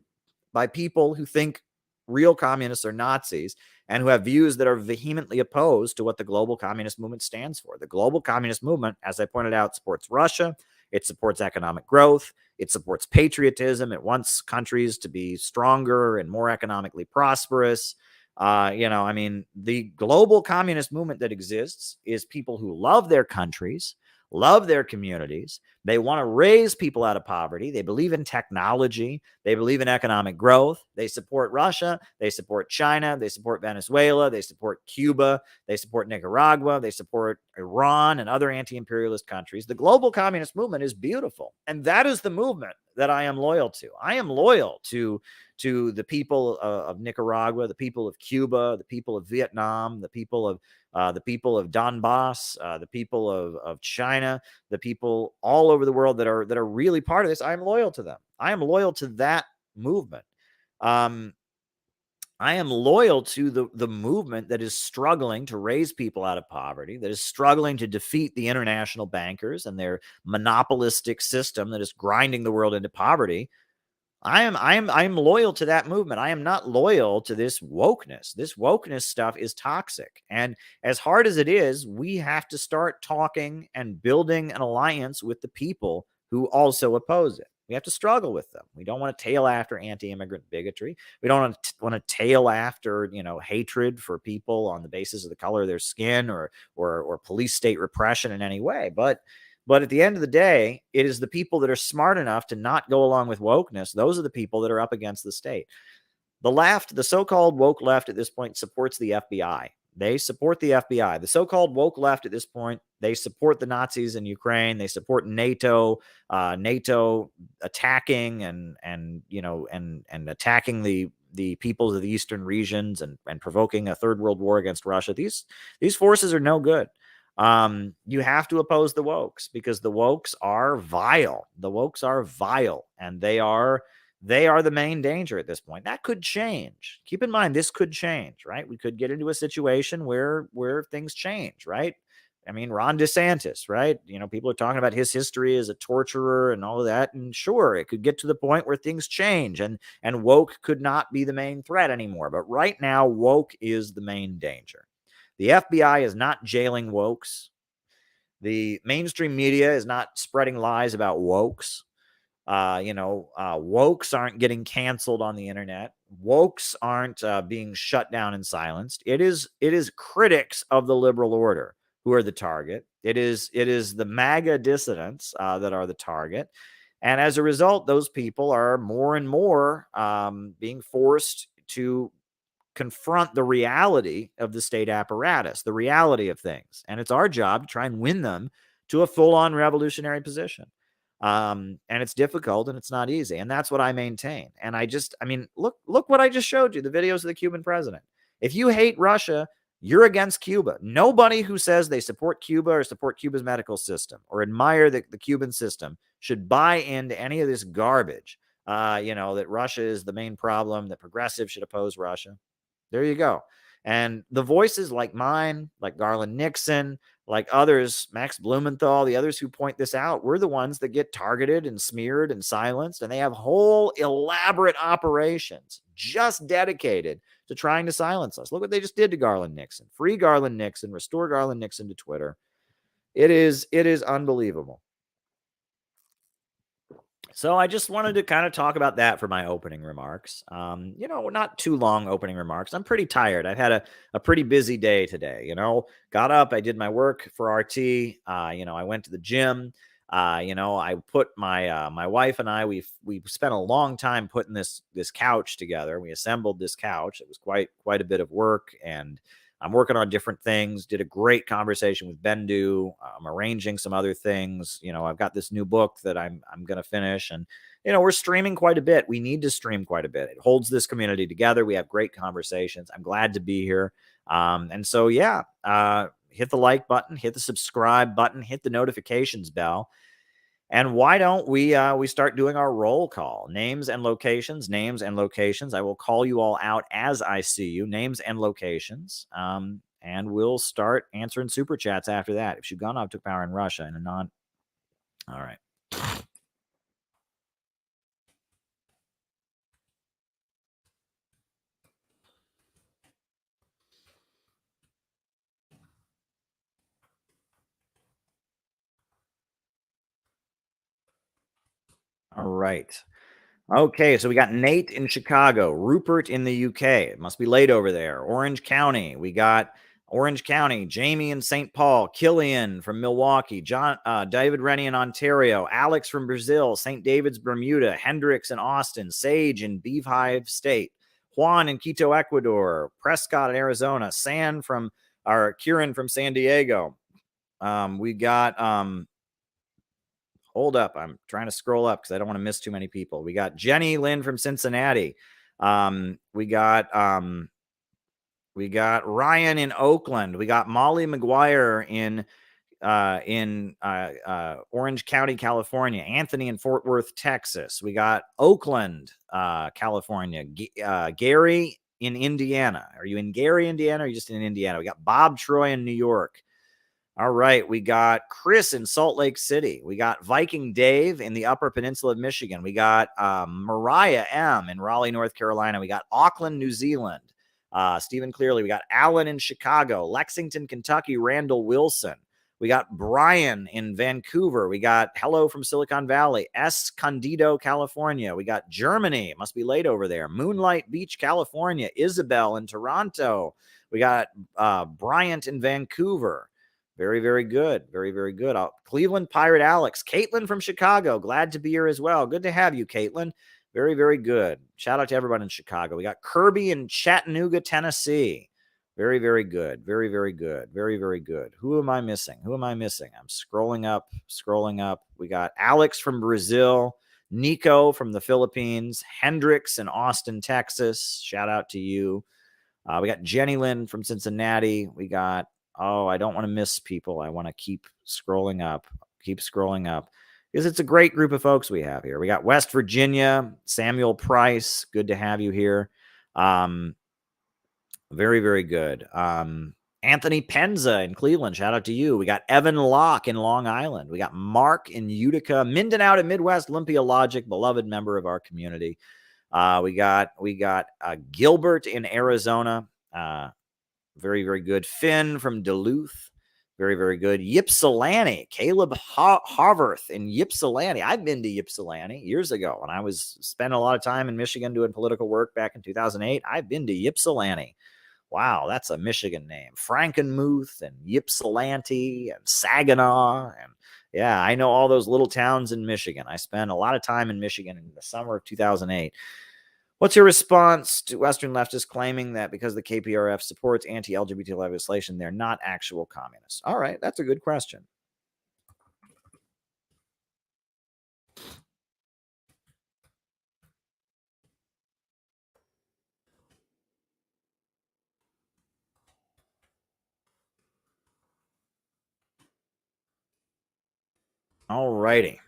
by people who think real communists are Nazis and who have views that are vehemently opposed to what the global communist movement stands for. The global communist movement, as I pointed out, supports Russia. It supports economic growth. It supports patriotism. It wants countries to be stronger and more economically prosperous. The global communist movement that exists is people who love their countries, love their communities. They want to raise people out of poverty. They believe in technology. They believe in economic growth. They support Russia. They support China. They support Venezuela. They support Cuba. They support Nicaragua. They support Iran and other anti-imperialist countries. The global communist movement is beautiful. And that is the movement that I am loyal to. I am loyal to to the people of Nicaragua, the people of Cuba, the people of Vietnam, the people of Donbass, the people of China, the people all over the world that are really part of this. I am loyal to them. I am loyal to that movement. I am loyal to the movement that is struggling to raise people out of poverty, that is struggling to defeat the international bankers and their monopolistic system that is grinding the world into poverty. I am loyal to that movement. I am not loyal to this wokeness. This wokeness stuff is toxic. And as hard as it is, we have to start talking and building an alliance with the people who also oppose it. We have to struggle with them. We don't want to tail after anti-immigrant bigotry. We don't want to tail after, hatred for people on the basis of the color of their skin or police state repression in any way. But at the end of the day, it is the people that are smart enough to not go along with wokeness. Those are the people that are up against the state. The left, the so-called woke left at this point, supports the FBI. They support the FBI. The so-called woke left at this point, they support the Nazis in Ukraine. They support NATO, NATO attacking and attacking the peoples of the eastern regions and provoking a third world war against Russia. These forces are no good. You have to oppose the wokes because the wokes are vile. The wokes are vile, and they are the main danger at this point. That could change. Keep in mind, this could change, right? We could get into a situation where things change, right? I mean, Ron DeSantis, right? People are talking about his history as a torturer and all of that. And sure, it could get to the point where things change and woke could not be the main threat anymore. But right now, woke is the main danger. The FBI is not jailing wokes. The mainstream media is not spreading lies about wokes. Wokes aren't getting canceled on the internet. Wokes aren't being shut down and silenced. It is critics of the liberal order who are the target. It is the MAGA dissidents that are the target. And as a result, those people are more and more being forced to confront the reality of the state apparatus, the reality of things. And it's our job to try and win them to a full-on revolutionary position. And it's difficult and it's not easy. And that's what I maintain. And look what I just showed you, the videos of the Cuban president. If you hate Russia, you're against Cuba. Nobody who says they support Cuba or support Cuba's medical system or admire the Cuban system should buy into any of this garbage, that Russia is the main problem, that progressives should oppose Russia. There you go. And the voices like mine, like Garland Nixon, like others, Max Blumenthal, the others who point this out, we're the ones that get targeted and smeared and silenced. And they have whole elaborate operations just dedicated to trying to silence us. Look what they just did to Garland Nixon. Free Garland Nixon, restore Garland Nixon to Twitter. It is unbelievable. So I just wanted to kind of talk about that for my opening remarks. Not too long opening remarks. I'm pretty tired. I've had a pretty busy day today. Got up, I did my work for RT. I went to the gym. I put my wife and I, we spent a long time putting this couch together. We assembled this couch. It was quite a bit of work, and I'm working on different things. Did a great conversation with Bendu. I'm arranging some other things. I've got this new book that I'm going to finish, and we're streaming quite a bit. We need to stream quite a bit. It holds this community together. We have great conversations. I'm glad to be here. And so, hit the like button, hit the subscribe button, hit the notifications bell. And why don't we start doing our roll call? Names and locations. I will call you all out as I see you. Names and locations. And we'll start answering super chats after that. If Shuganov took power in Russia in a non... All right. All right. Okay, so we got Nate in Chicago, Rupert in the UK. It must be late over there. Orange County. We got Orange County, Jamie in St. Paul, Killian from Milwaukee, David Rennie in Ontario, Alex from Brazil, St. David's, Bermuda, Hendricks in Austin, Sage in Beehive State, Juan in Quito, Ecuador, Prescott in Arizona, Kieran from San Diego. We got hold up. I'm trying to scroll up because I don't want to miss too many people. We got Jenny Lynn from Cincinnati. We got Ryan in Oakland. We got Molly McGuire in Orange County, California. Anthony in Fort Worth, Texas. We got Oakland, California. Gary in Indiana. Are you in Gary, Indiana, or are you just in Indiana? We got Bob Troy in New York. All right. We got Chris in Salt Lake City. We got Viking Dave in the Upper Peninsula of Michigan. We got Mariah M in Raleigh, North Carolina. We got Auckland, New Zealand. Stephen Clearly. We got Alan in Chicago. Lexington, Kentucky. Randall Wilson. We got Brian in Vancouver. We got Hello from Silicon Valley. Escondido, California. We got Germany. It must be late over there. Moonlight Beach, California. Isabel in Toronto. We got Bryant in Vancouver. Very, very good. Very, very good. Cleveland Pirate Alex. Caitlin from Chicago. Glad to be here as well. Good to have you, Caitlin. Very, very good. Shout out to everyone in Chicago. We got Kirby in Chattanooga, Tennessee. Very, very good. Very, very good. Very, very good. Who am I missing? I'm scrolling up. We got Alex from Brazil, Nico from the Philippines, Hendrix in Austin, Texas. Shout out to you. We got Jenny Lynn from Cincinnati. We got, I don't want to miss people. I want to keep scrolling up because it's a great group of folks we have here. We got West Virginia, Samuel Price. Good to have you here. Very, very good. Anthony Penza in Cleveland. Shout out to you. We got Evan Locke in Long Island. We got Mark in Utica. Minden out at Midwest Olympia Logic, beloved member of our community. We got Gilbert in Arizona. Very, very good. Finn from Duluth. Very, very good. Ypsilanti. Caleb Harvarth in Ypsilanti. I've been to Ypsilanti years ago when I spent a lot of time in Michigan doing political work back in 2008. I've been to Ypsilanti. Wow, that's a Michigan name. Frankenmuth and Ypsilanti and Saginaw. And yeah, I know all those little towns in Michigan. I spent a lot of time in Michigan in the summer of 2008. What's your response to Western leftists claiming that because the KPRF supports anti-LGBT legislation, they're not actual communists? All right, that's a good question. All righty.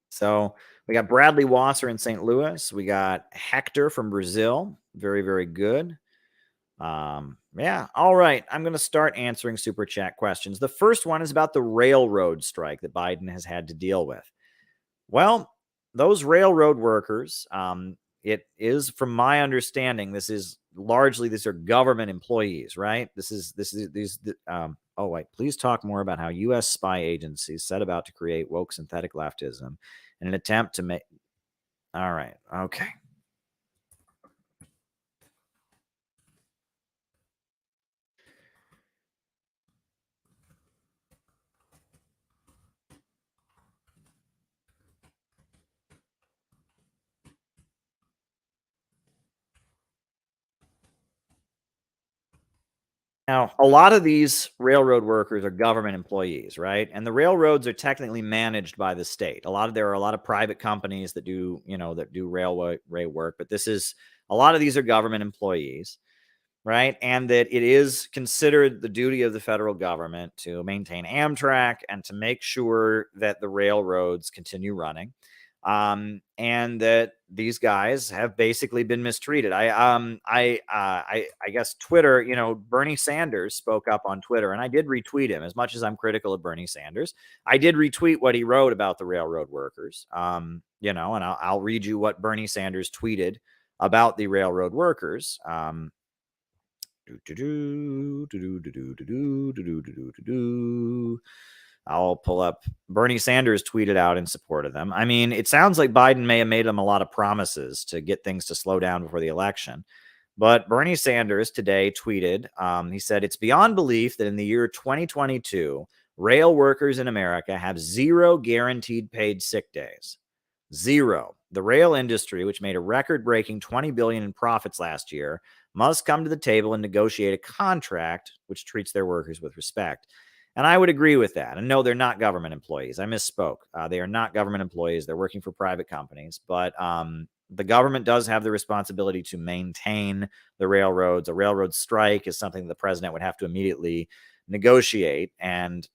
So we got Bradley Wasser in St. Louis. We got Hector from Brazil. Very, very good. Yeah. All right. I'm going to start answering super chat questions. The first one is about the railroad strike that Biden has had to deal with. Well, those railroad workers, it is, from my understanding, these are government employees, right? Please talk more about how U.S. spy agencies set about to create woke synthetic leftism in an attempt to make. All right. Okay. Now, a lot of these railroad workers are government employees, right? And the railroads are technically managed by the state. There are a lot of private companies that do railway work, but a lot of these are government employees, right? And that it is considered the duty of the federal government to maintain Amtrak and to make sure that the railroads continue running. And that these guys have basically been mistreated. I guess Twitter, Bernie Sanders spoke up on Twitter, and I did retweet him. As much as I'm critical of Bernie Sanders, I did retweet what he wrote about the railroad workers. And I'll read you what Bernie Sanders tweeted about the railroad workers. I'll pull up. Bernie Sanders tweeted out in support of them. I mean, it sounds like Biden may have made them a lot of promises to get things to slow down before the election. But Bernie Sanders today tweeted, he said, "It's beyond belief that in the year 2022, rail workers in America have zero guaranteed paid sick days. Zero. The rail industry, which made a record-breaking $20 billion in profits last year, must come to the table and negotiate a contract which treats their workers with respect." And I would agree with that. And no, they're not government employees. I misspoke. They are not government employees. They're working for private companies. But the government does have the responsibility to maintain the railroads. A railroad strike is something the president would have to immediately negotiate. And,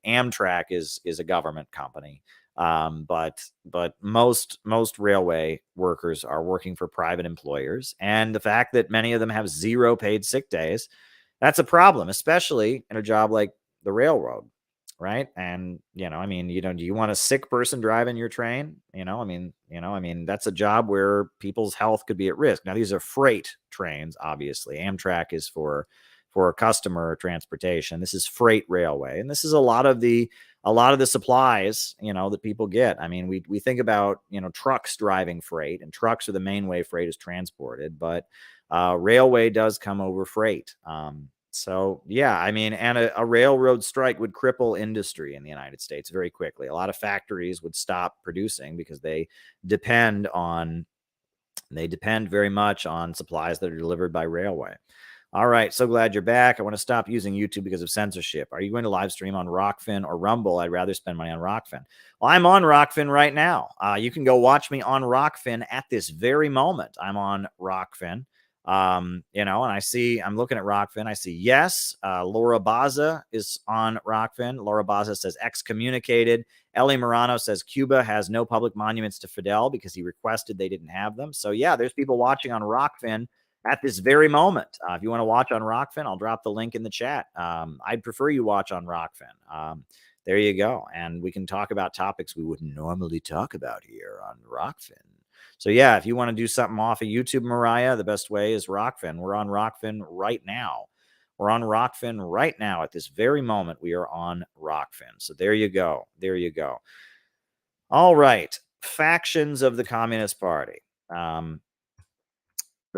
Amtrak is a government company. But most railway workers are working for private employers. And the fact that many of them have 0 paid sick days, that's a problem, especially in a job like the railroad. Right. And, do you want a sick person driving your train? That's a job where people's health could be at risk. Now, these are freight trains, obviously. Amtrak is for customer transportation. This is freight railway. And this is a lot of the supplies, that people get. I mean, we think about, trucks driving freight, and trucks are the main way freight is transported, but railway does come over freight. So, yeah, and a railroad strike would cripple industry in the United States very quickly. A lot of factories would stop producing because they depend very much on supplies that are delivered by railway. All right, so glad you're back. I want to stop using YouTube because of censorship. Are you going to live stream on Rockfin or Rumble? I'd rather spend money on Rockfin. Well, I'm on Rockfin right now. You can go watch me on Rockfin at this very moment. I'm on Rockfin. And I'm looking at Rockfin. I see, yes, Laura Baza is on Rockfin. Laura Baza says excommunicated. Ellie Morano says Cuba has no public monuments to Fidel because he requested they didn't have them. So, yeah, there's people watching on Rockfin at this very moment. If you want to watch on Rockfin, I'll drop the link in the chat. I'd prefer you watch on Rockfin. There you go. And we can talk about topics we wouldn't normally talk about here on Rockfin. So, yeah, if you want to do something off of YouTube, Mariah, the best way is Rockfin. We're on Rockfin right now. We're on Rockfin right now. At this very moment, we are on Rockfin. So there you go. There you go. All right. Factions of the Communist Party. The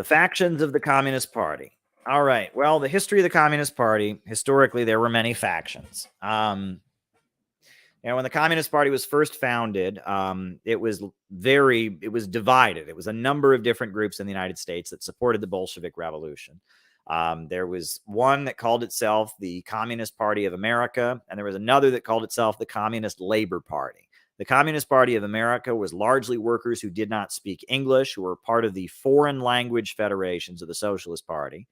factions of the Communist Party. All right. Well, the history of the Communist Party, historically, there were many factions. When the Communist Party was first founded, it was divided. It was a number of different groups in the United States that supported the Bolshevik Revolution. There was one that called itself the Communist Party of America, and there was another that called itself the Communist Labor Party. The Communist Party of America was largely workers who did not speak English, who were part of the foreign language federations of the Socialist Party.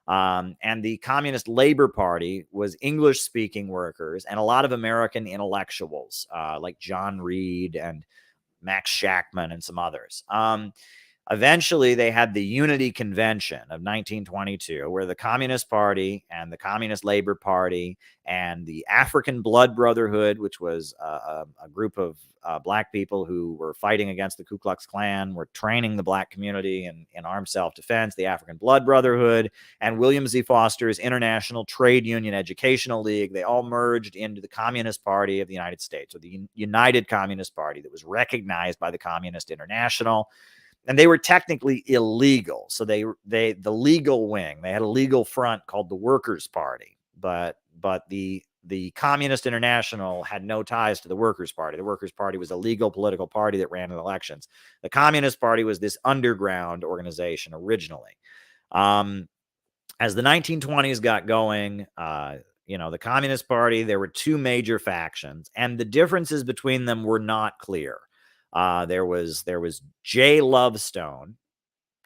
And the Communist Labor Party was English-speaking workers and a lot of American intellectuals like John Reed and Max Shachtman and some others. Eventually, they had the Unity Convention of 1922, where the Communist Party and the Communist Labor Party and the African Blood Brotherhood, which was a group of black people who were fighting against the Ku Klux Klan, were training the black community in armed self-defense, the African Blood Brotherhood, and William Z. Foster's International Trade Union Educational League. They all merged into the Communist Party of the United States, or the United Communist Party that was recognized by the Communist International. And they were technically illegal. So the legal wing, they had a legal front called the Workers' Party, but the Communist International had no ties to the Workers' Party. The Workers' Party was a legal political party that ran in elections. The Communist Party was this underground organization originally. As the 1920s got going, the Communist Party, there were two major factions, and the differences between them were not clear. There was Jay Lovestone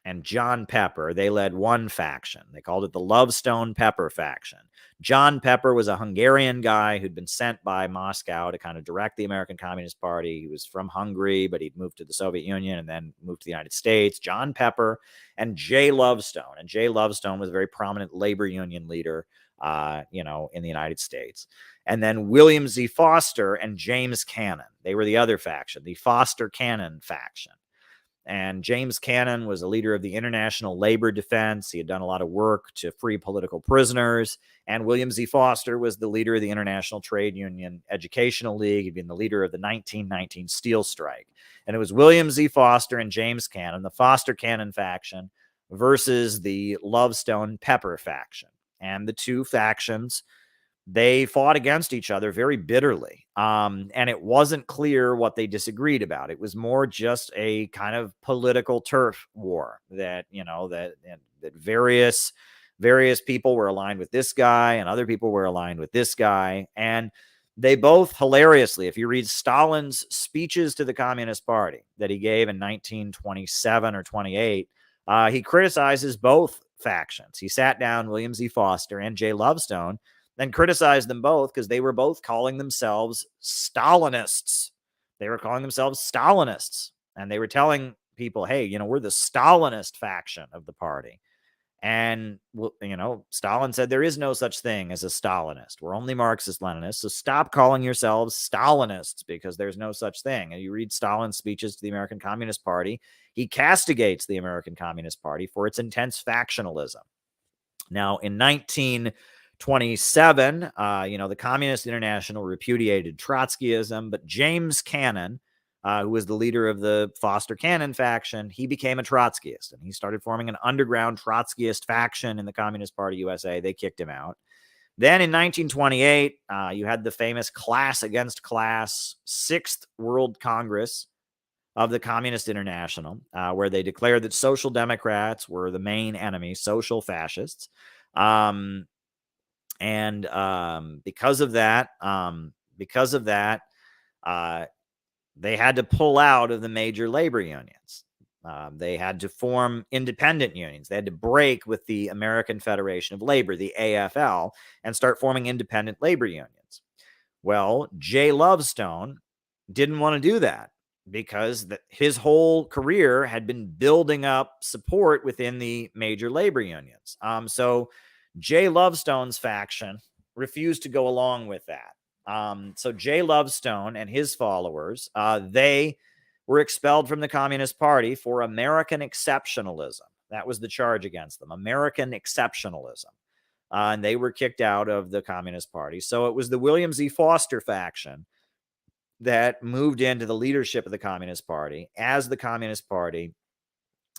and John Pepper. They led one faction. They called it the Lovestone-Pepper faction. John Pepper was a Hungarian guy who'd been sent by Moscow to kind of direct the American Communist Party. He was from Hungary, but he'd moved to the Soviet Union and then moved to the United States. John Pepper and Jay Lovestone. And Jay Lovestone was a very prominent labor union leader, in the United States. And then William Z. Foster and James Cannon. They were the other faction, the Foster-Cannon faction. And James Cannon was a leader of the International Labor Defense. He had done a lot of work to free political prisoners. And William Z. Foster was the leader of the International Trade Union Educational League. He'd been the leader of the 1919 Steel Strike. And it was William Z. Foster and James Cannon, the Foster-Cannon faction, versus the Lovestone-Pepper faction. And the two factions, they fought against each other very bitterly. And it wasn't clear what they disagreed about. It was more just a kind of political turf war that various people were aligned with this guy and other people were aligned with this guy. And They both hilariously, if you read Stalin's speeches to the Communist Party that he gave in 1927 or 28, he criticizes both factions. He sat down William Z. Foster and Jay Lovestone and criticized them both because they were both calling themselves Stalinists. They were calling themselves Stalinists. And they were telling people, hey, you know, we're the Stalinist faction of the party. And, you know, Stalin said there is no such thing as a Stalinist. We're only Marxist-Leninists. So stop calling yourselves Stalinists because there's no such thing. And you read Stalin's speeches to the American Communist Party, he castigates the American Communist Party for its intense factionalism. Now, in 1927, you know, the Communist International repudiated Trotskyism, but James Cannon, who was the leader of the Foster-Cannon faction, he became a Trotskyist, and he started forming an underground Trotskyist faction in the Communist Party USA. They kicked him out. Then in 1928, you had the famous class against class 6th World Congress of the Communist International, where they declared that social democrats were the main enemy, social fascists. Because of that, they had to pull out of the major labor unions. They had to form independent unions. They had to break with the American Federation of Labor, the AFL, and start forming independent labor unions. Well, Jay Lovestone didn't want to do that because his whole career had been building up support within the major labor unions. So Jay Lovestone's faction refused to go along with that. So Jay Lovestone and his followers, they were expelled from the Communist Party for American exceptionalism. That was the charge against them, American exceptionalism. And they were kicked out of the Communist Party. So it was the William Z. Foster faction that moved into the leadership of the Communist Party as the Communist Party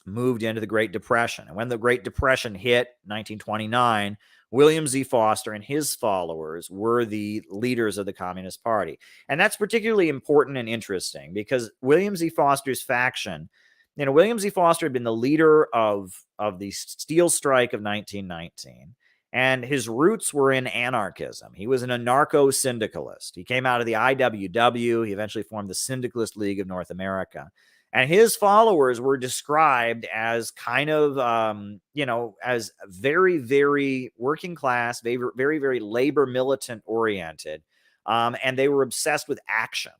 moved into the Great Depression. And when the Great Depression hit, 1929, William Z. Foster and his followers were the leaders of the Communist Party. And that's particularly important and interesting because William Z. Foster's faction, you know, William Z. Foster had been the leader of the steel strike of 1919, and his roots were in anarchism. He was an anarcho-syndicalist. He came out of the IWW. He eventually formed the Syndicalist League of North America. And his followers were described as kind of, you know, as very, very working class, very, very, very labor militant oriented. And they were obsessed with action.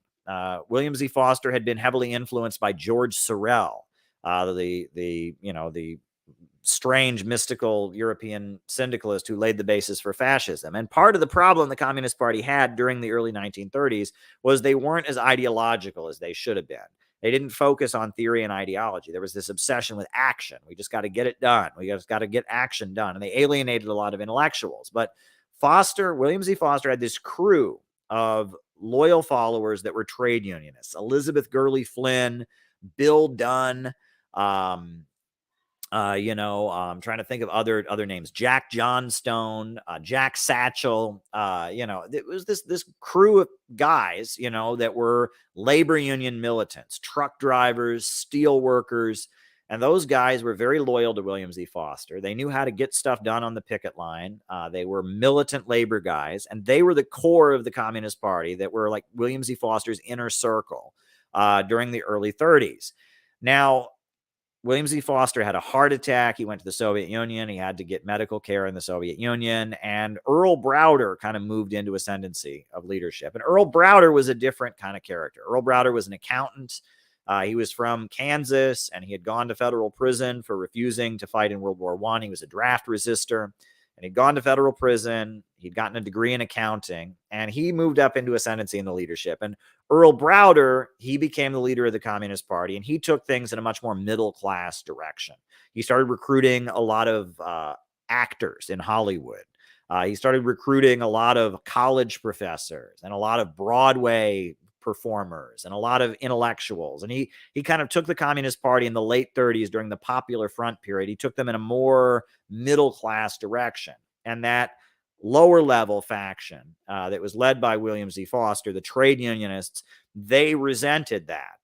William Z. Foster had been heavily influenced by George Sorel, the strange, mystical European syndicalist who laid the basis for fascism. And part of the problem the Communist Party had during the early 1930s was they weren't as ideological as they should have been. They didn't focus on theory and ideology. There was this obsession with action. We just got to get it done. We just got to get action done. And they alienated a lot of intellectuals. But William Z. Foster had this crew of loyal followers that were trade unionists. Elizabeth Gurley Flynn, Bill Dunn, I'm trying to think of other names. Jack Johnstone, Jack Satchel. It was this crew of guys, that were labor union militants, truck drivers, steel workers. And those guys were very loyal to William Z. Foster. They knew how to get stuff done on the picket line. They were militant labor guys, and they were the core of the Communist Party that were like William Z. Foster's inner circle during the early 30s. Now, William Z. Foster had a heart attack. He went to the Soviet Union. He had to get medical care in the Soviet Union. And Earl Browder kind of moved into ascendancy of leadership. And Earl Browder was a different kind of character. Earl Browder was an accountant. He was from Kansas, and he had gone to federal prison for refusing to fight in World War I. He was a draft resistor, and he'd gone to federal prison. He'd gotten a degree in accounting, and he moved up into ascendancy in the leadership. And Earl Browder, he became the leader of the Communist Party, and he took things in a much more middle-class direction. He started recruiting a lot of actors in Hollywood. He started recruiting a lot of college professors and a lot of Broadway performers and a lot of intellectuals. And he kind of took the Communist Party in the late 30s during the Popular Front period. He took them in a more middle-class direction. And that lower level faction that was led by William Z. Foster, the trade unionists, they resented that.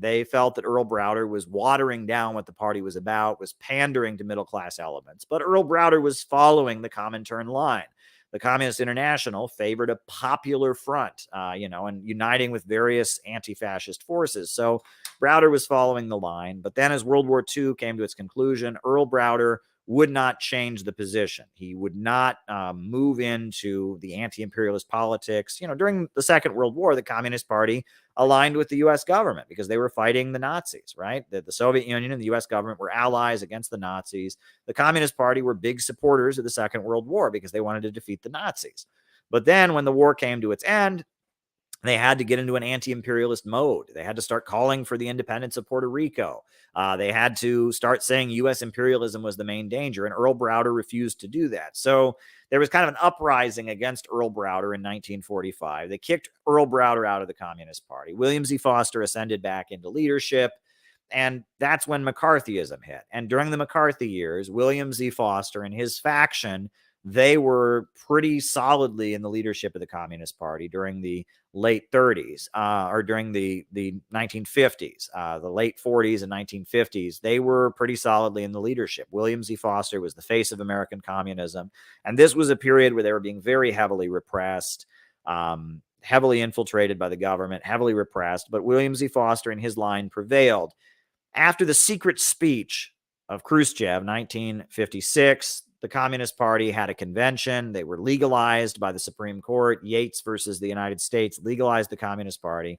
They felt that Earl Browder was watering down what the party was about, was pandering to middle class elements. But Earl Browder was following the Comintern line. the Communist International favored a popular front, and uniting with various anti-fascist forces. So Browder was following the line. But then as World War II came to its conclusion, Earl Browder would not change the position. He would not move into the anti-imperialist politics. During the Second World War, the Communist Party aligned with the U.S. government because they were fighting the Nazis, right? The Soviet Union and the U.S. government were allies against the Nazis. The Communist Party were big supporters of the Second World War because they wanted to defeat the Nazis. But then when the war came to its end, they had to get into an anti-imperialist mode. They had to start calling for the independence of Puerto Rico. They had to start saying U.S. imperialism was the main danger, and Earl Browder refused to do that. So there was kind of an uprising against Earl Browder in 1945. They kicked Earl Browder out of the Communist Party. William Z. Foster ascended back into leadership, and that's when McCarthyism hit. And during the McCarthy years, William Z. Foster and his faction, they were pretty solidly in the leadership of the Communist Party during the late 30s or during the 1950s, the late 40s and 1950s. They were pretty solidly in the leadership. William Z. Foster was the face of American communism. And this was a period where they were being very heavily repressed, heavily infiltrated by the government, heavily repressed. But William Z. Foster and his line prevailed. After the secret speech of Khrushchev, 1956, the Communist Party had a convention. They were legalized by the Supreme Court. Yates versus the United States legalized the Communist Party.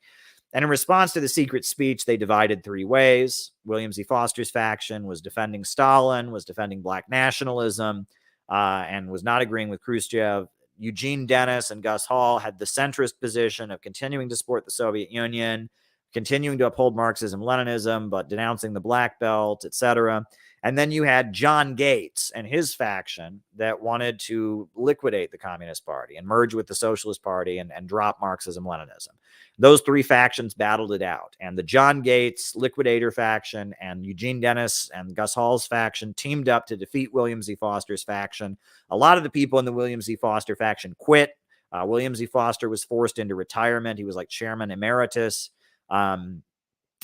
And in response to the secret speech, they divided three ways. William Z. Foster's faction was defending Stalin, was defending black nationalism, and was not agreeing with Khrushchev. Eugene Dennis and Gus Hall had the centrist position of continuing to support the Soviet Union, continuing to uphold Marxism, Leninism, but denouncing the Black Belt, etc. And then you had John Gates and his faction that wanted to liquidate the Communist Party and merge with the Socialist Party and drop Marxism, Leninism. Those three factions battled it out. And the John Gates liquidator faction and Eugene Dennis and Gus Hall's faction teamed up to defeat William Z. Foster's faction. A lot of the people in the William Z. Foster faction quit. William Z. Foster was forced into retirement. He was like chairman emeritus.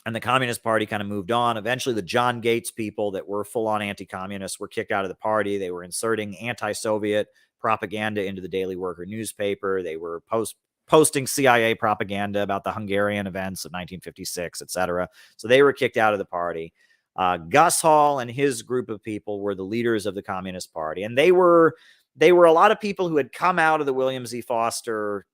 And the Communist Party kind of moved on. Eventually, the John Gates people that were full-on anti-communists were kicked out of the party. They were inserting anti-Soviet propaganda into the Daily Worker newspaper. They were posting CIA propaganda about the Hungarian events of 1956, etc. So they were kicked out of the party. Gus Hall and his group of people were the leaders of the Communist Party. And they were a lot of people who had come out of the William Z. Foster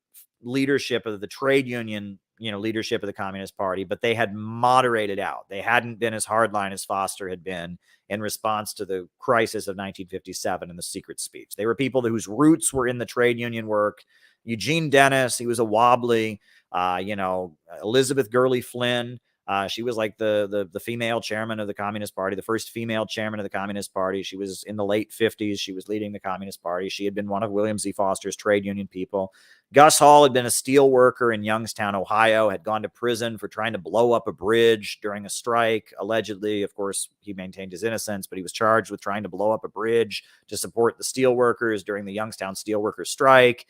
leadership of the trade union leadership of the Communist Party, but they had moderated out. They hadn't been as hardline as Foster had been in response to the crisis of 1957 and the secret speech. They were people whose roots were in the trade union work. Eugene Dennis, he was a wobbly, Elizabeth Gurley Flynn. She was like the female chairman of the Communist Party, the first female chairman of the Communist Party. She was in the late 50s. She was leading the Communist Party. She had been one of William Z. Foster's trade union people. Gus Hall had been a steel worker in Youngstown, Ohio, had gone to prison for trying to blow up a bridge during a strike. Allegedly, of course, he maintained his innocence, but he was charged with trying to blow up a bridge to support the steel workers during the Youngstown steelworkers strike.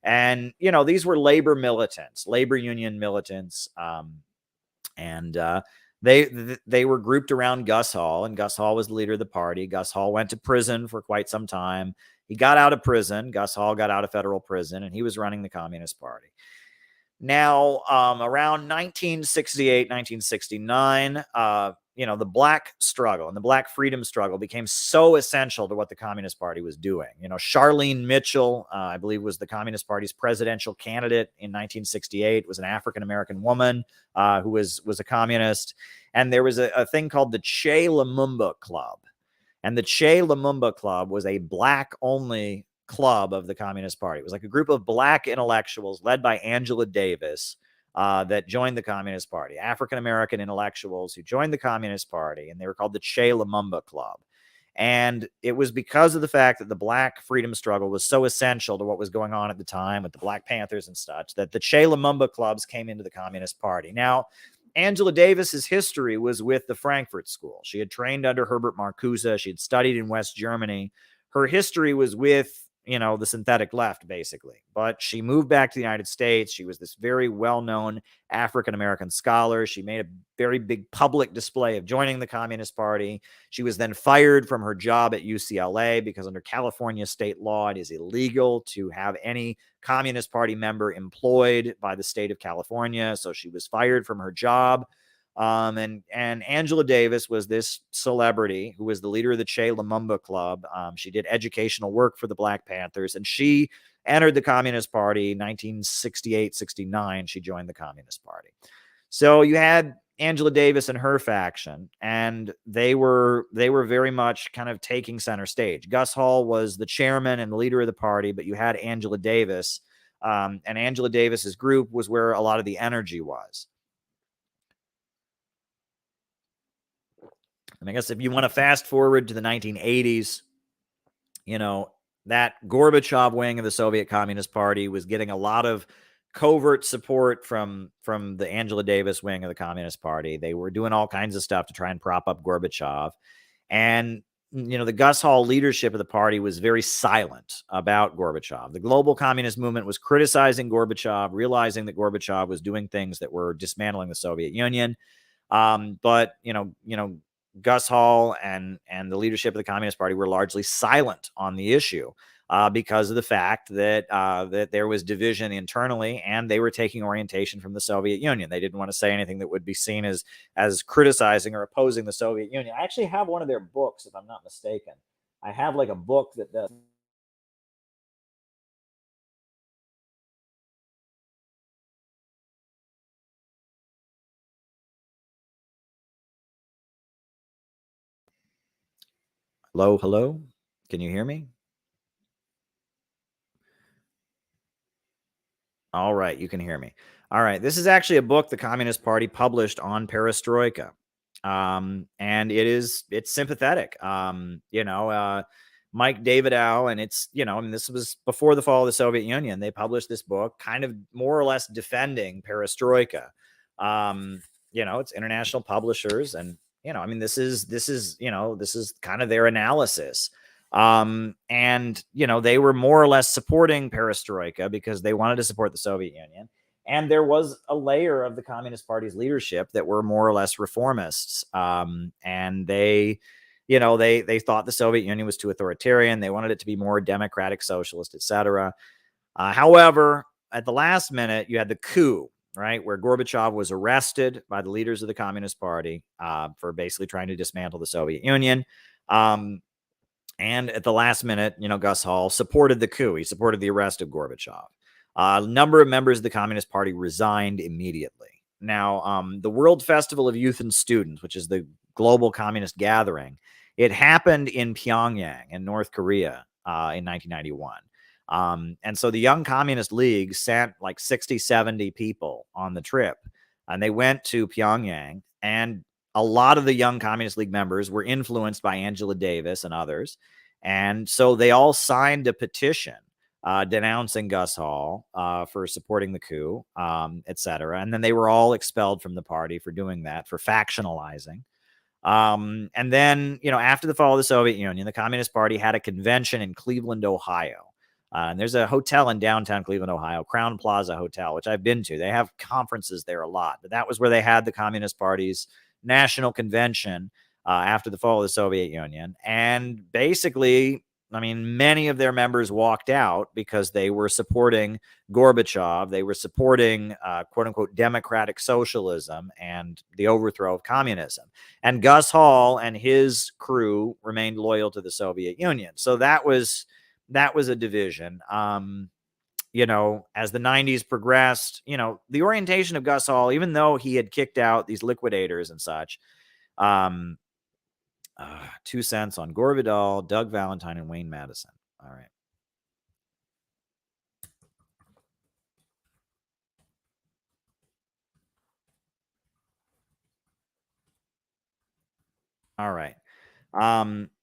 And, these were labor militants, labor union militants. And they were grouped around Gus Hall, and Gus Hall was the leader of the party. Gus Hall went to prison for quite some time. He got out of prison. Gus Hall got out of federal prison, and he was running the Communist Party. Now, around 1968, 1969, the black struggle and the black freedom struggle became so essential to what the Communist Party was doing. Charlene Mitchell, I believe, was the Communist Party's presidential candidate in 1968, was an African-American woman who was a communist. And there was a thing called the Che Lumumba Club. And the Che Lumumba Club was a black-only club of the Communist Party. It was like a group of black intellectuals led by Angela Davis that joined the Communist Party, African-American intellectuals who joined the Communist Party, and they were called the Che Lumumba Club. And it was because of the fact that the black freedom struggle was so essential to what was going on at the time with the Black Panthers and such, that the Che Lumumba clubs came into the Communist Party. Now, Angela Davis's history was with the Frankfurt School. She had trained under Herbert Marcuse. She had studied in West Germany. Her history was with the synthetic left, basically. But she moved back to the United States. She was this very well-known African-American scholar. She made a very big public display of joining the Communist Party. She was then fired from her job at UCLA because under California state law, it is illegal to have any Communist Party member employed by the state of California. So she was fired from her job. And Angela Davis was this celebrity who was the leader of the Che Lumumba Club. She did educational work for the Black Panthers, and she entered the Communist Party 1968-69. She joined the Communist Party. So you had Angela Davis and her faction, and they were very much kind of taking center stage. Gus Hall was the chairman and the leader of the party, but you had Angela Davis, and Angela Davis's group was where a lot of the energy was. And I guess if you want to fast forward to the 1980s, that Gorbachev wing of the Soviet Communist Party was getting a lot of covert support from the Angela Davis wing of the Communist Party. They were doing all kinds of stuff to try and prop up Gorbachev. And, the Gus Hall leadership of the party was very silent about Gorbachev. The global communist movement was criticizing Gorbachev, realizing that Gorbachev was doing things that were dismantling the Soviet Union. But Gus Hall and the leadership of the Communist Party were largely silent on the issue because of the fact that that there was division internally, and they were taking orientation from the Soviet Union. They didn't want to say anything that would be seen as criticizing or opposing the Soviet Union. I actually have one of their books, if I'm not mistaken. I have like a book that does. Hello? Can you hear me? All right, you can hear me. All right, this is actually a book the Communist Party published on perestroika. And it's sympathetic. Mike Davidow, and it's, this was before the fall of the Soviet Union. They published this book kind of more or less defending perestroika. It's international publishers, and this is kind of their analysis. And they were more or less supporting perestroika because they wanted to support the Soviet Union. And there was a layer of the Communist Party's leadership that were more or less reformists. And they thought the Soviet Union was too authoritarian. They wanted it to be more democratic, socialist, etc. However, at the last minute, you had the coup, right, where Gorbachev was arrested by the leaders of the Communist Party for basically trying to dismantle the Soviet Union. And at the last minute, Gus Hall supported the coup. He supported the arrest of Gorbachev. A number of members of the Communist Party resigned immediately. Now, the World Festival of Youth and Students, which is the global communist gathering, it happened in Pyongyang in North Korea in 1991. And so the Young Communist League sent like 60, 70 people on the trip, and they went to Pyongyang, and a lot of the Young Communist League members were influenced by Angela Davis and others. And so they all signed a petition denouncing Gus Hall for supporting the coup, etc. And then they were all expelled from the party for doing that, for factionalizing. And then, after the fall of the Soviet Union, the Communist Party had a convention in Cleveland, Ohio. And there's a hotel in downtown Cleveland, Ohio, Crown Plaza Hotel, which I've been to. They have conferences there a lot. But that was where they had the Communist Party's national convention after the fall of the Soviet Union. And basically, many of their members walked out because they were supporting Gorbachev. They were supporting, quote unquote, democratic socialism and the overthrow of communism. And Gus Hall and his crew remained loyal to the Soviet Union. So that was a division. As the 90s progressed, the orientation of Gus Hall, even though he had kicked out these liquidators and such, 2 cents on Gore Vidal, Doug Valentine, and Wayne Madison. All right. All right.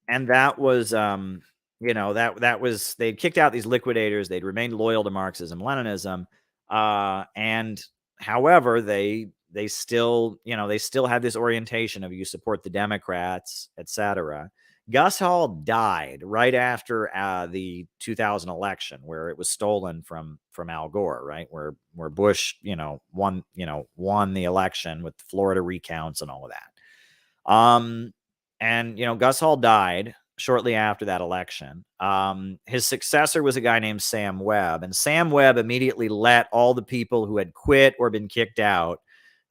And that was, that was, they'd kicked out these liquidators. They'd remained loyal to Marxism, Leninism. And however, they still, they still had this orientation of you support the Democrats, etc. Gus Hall died right after the 2000 election, where it was stolen from Al Gore, right? Where Bush, won the election with Florida recounts and all of that. And Gus Hall died shortly after that election. His successor was a guy named Sam Webb, and Sam Webb immediately let all the people who had quit or been kicked out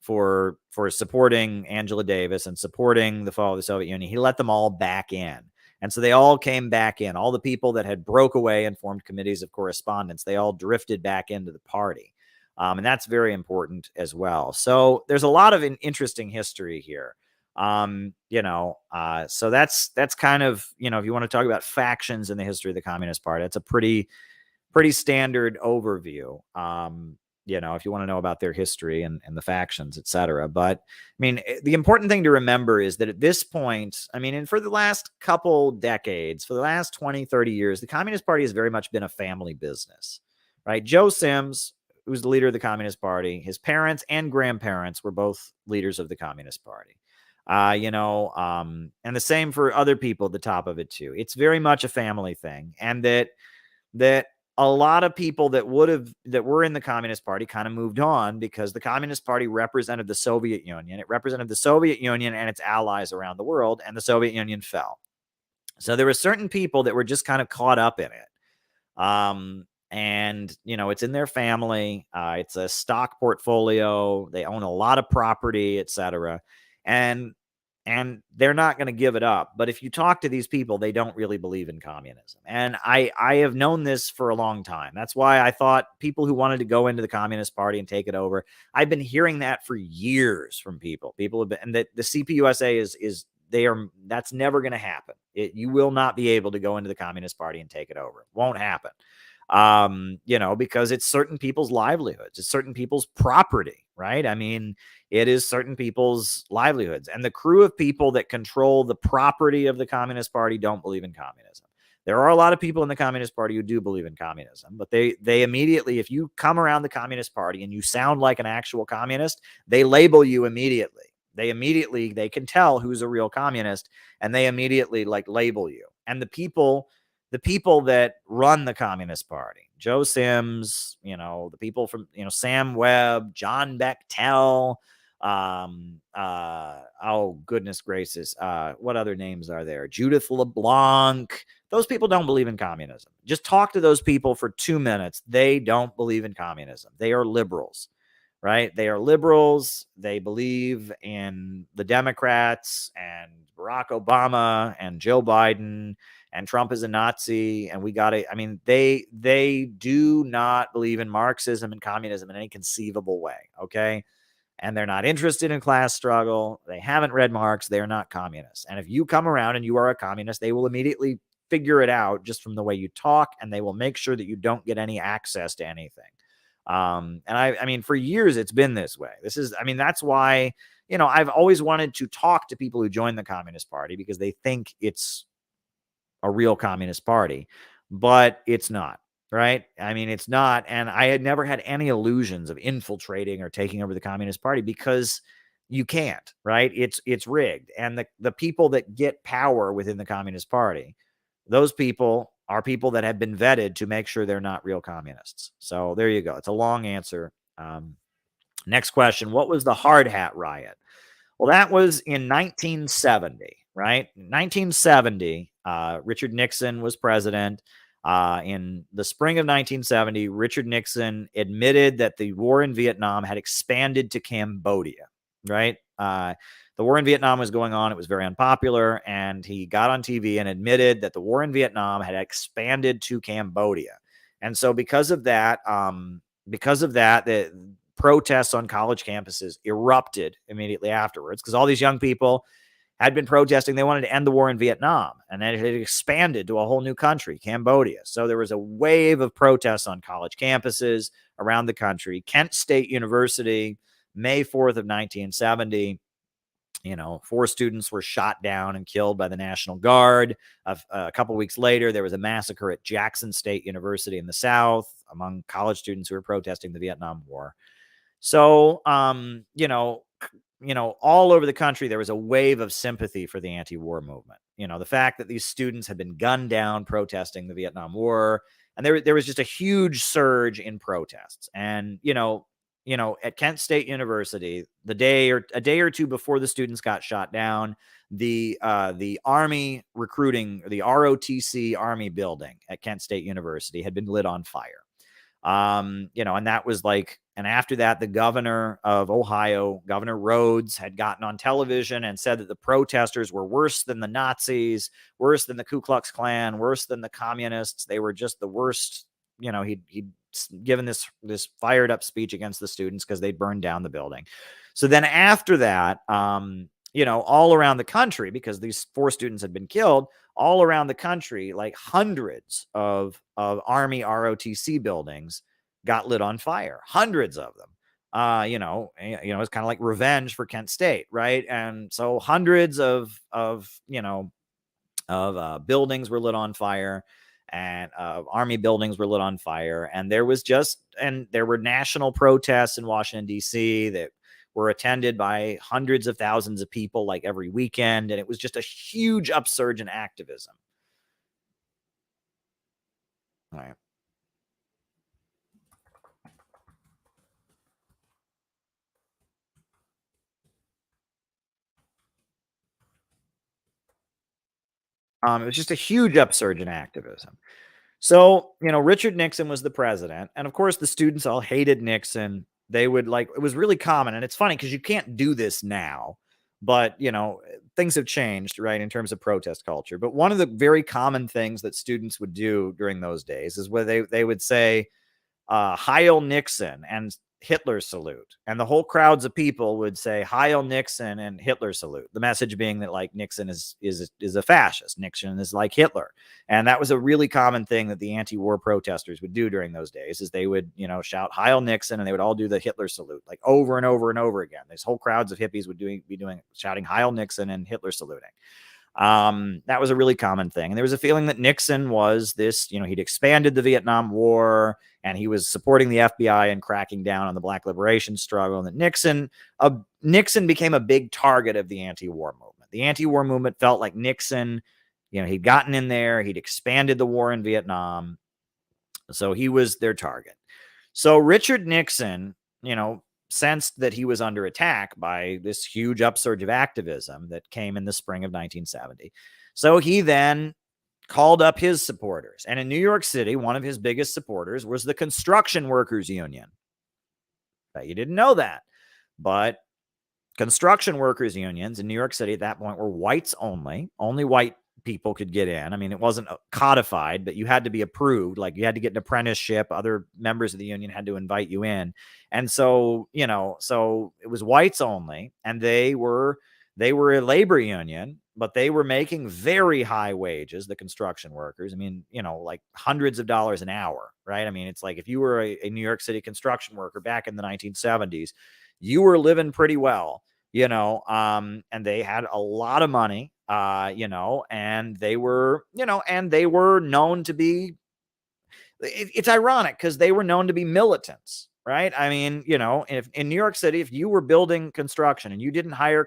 for supporting Angela Davis and supporting the fall of the Soviet Union, he let them all back in. And so they all came back in. All the people that had broke away and formed committees of correspondence, they all drifted back into the party. And that's very important as well. So there's a lot of interesting history here. So that's kind of, if you want to talk about factions in the history of the Communist Party, that's a pretty standard overview. If you want to know about their history and the factions, et cetera. But I mean, the important thing to remember is that at this point, and for the last couple decades, for the last 20, 30 years, the Communist Party has very much been a family business, right? Joe Sims, who was the leader of the Communist Party, his parents and grandparents were both leaders of the Communist Party. And the same for other people at the top of it too. It's very much a family thing, and that a lot of people that were in the Communist Party kind of moved on because the Communist Party represented the Soviet Union. It represented the Soviet Union and its allies around the world, and the Soviet Union fell. So there were certain people that were just kind of caught up in it. And it's in their family. It's a stock portfolio. They own a lot of property, et cetera. And they're not going to give it up. But if you talk to these people, they don't really believe in communism. And I have known this for a long time. That's why I thought people who wanted to go into the Communist Party and take it over, I've been hearing that for years from people. People have been, and that the CPUSA that's never going to happen. You will not be able to go into the Communist Party and take it over. It won't happen. Because it's certain people's livelihoods, it's certain people's property, right? It is certain people's livelihoods, and the crew of people that control the property of the Communist Party don't believe in communism. There are a lot of people in the Communist Party who do believe in communism, but they immediately, if you come around the Communist Party and you sound like an actual communist, they label you immediately. They can tell who's a real communist, and they immediately label you. And the people that run the Communist Party, Joe Sims, the people from, Sam Webb, John Bechtel, oh, goodness gracious. What other names are there? Judith LeBlanc. Those people don't believe in communism. Just talk to those people for 2 minutes. They don't believe in communism. They are liberals, right? They are liberals. They believe in the Democrats and Barack Obama and Joe Biden, and Trump is a Nazi, and they do not believe in Marxism and communism in any conceivable way, okay? And they're not interested in class struggle. They haven't read Marx. They're not communists. And if you come around and you are a communist, they will immediately figure it out just from the way you talk, and they will make sure that you don't get any access to anything. And for years, it's been this way. That's why, I've always wanted to talk to people who join the Communist Party because they think it's a real communist party, but it's not, right? It's not. And I had never had any illusions of infiltrating or taking over the Communist Party because you can't, right? It's rigged. And the people that get power within the Communist Party, those people are people that have been vetted to make sure they're not real communists. So there you go. It's a long answer. Next question. What was the Hard Hat Riot? Well, that was in 1970, right? 1970, Richard Nixon was president. In the spring of 1970, Richard Nixon admitted that the war in Vietnam had expanded to Cambodia, right? The war in Vietnam was going on. It was very unpopular. And he got on TV and admitted that the war in Vietnam had expanded to Cambodia. And so because of that, the protests on college campuses erupted immediately afterwards because all these young people had been protesting. They wanted to end the war in Vietnam, and then it had expanded to a whole new country, Cambodia. So there was a wave of protests on college campuses around the country. Kent State University, May 4th of 1970, 4 students were shot down and killed by the National Guard. A couple weeks later, there was a massacre at Jackson State University in the South among college students who were protesting the Vietnam War. So, all over the country, there was a wave of sympathy for the anti-war movement. the fact that these students had been gunned down protesting the Vietnam War, and there was just a huge surge in protests. And at Kent State University, a day or two before the students got shot down, the Army recruiting, the ROTC Army building at Kent State University had been lit on fire. And that was and after that, the governor of Ohio, Governor Rhodes, had gotten on television and said that the protesters were worse than the Nazis, worse than the Ku Klux Klan, worse than the communists. They were just the worst. He'd given this fired up speech against the students because they'd burned down the building. So then after that, all around the country, because these 4 students had been killed, all around the country, hundreds of Army ROTC buildings got lit on fire, hundreds of them. It's kind of like revenge for Kent State, right? And so hundreds of buildings were lit on fire, and Army buildings were lit on fire. And there were national protests in Washington, D.C. that were attended by hundreds of thousands of people every weekend. And it was just a huge upsurge in activism. All right. It was just a huge upsurge in activism. So, Richard Nixon was the president. And of course, the students all hated Nixon. They would it was really common. And it's funny because you can't do this now. But, things have changed, right, in terms of protest culture. But one of the very common things that students would do during those days is where they would say, Heil Nixon and Hitler salute. And the whole crowds of people would say Heil Nixon and Hitler salute. The message being that Nixon is a fascist. Nixon is like Hitler. And that was a really common thing that the anti-war protesters would do during those days, is they would, shout Heil Nixon, and they would all do the Hitler salute over and over and over again. These whole crowds of hippies would be shouting Heil Nixon and Hitler saluting. That was a really common thing. And there was a feeling that Nixon was this, he'd expanded the Vietnam War, and he was supporting the FBI and cracking down on the Black liberation struggle. And that Nixon became a big target of the anti-war movement. The anti-war movement felt like Nixon, he'd gotten in there, he'd expanded the war in Vietnam. So he was their target. So Richard Nixon, sensed that he was under attack by this huge upsurge of activism that came in the spring of 1970. So he then called up his supporters. And in New York City, one of his biggest supporters was the Construction Workers Union. You didn't know that. But construction workers unions in New York City at that point were whites only. Only white people could get in. I mean, it wasn't codified, but you had to be approved. You had to get an apprenticeship. Other members of the union had to invite you in. And so, so it was whites only. And they were a labor union, but they were making very high wages, the construction workers. I mean, hundreds of dollars an hour, right? I mean, it's if you were a New York City construction worker back in the 1970s, you were living pretty well, and they had a lot of money, and they were known to be, it's ironic because they were known to be militants, right? I mean, if in New York City, if you were building construction and you didn't hire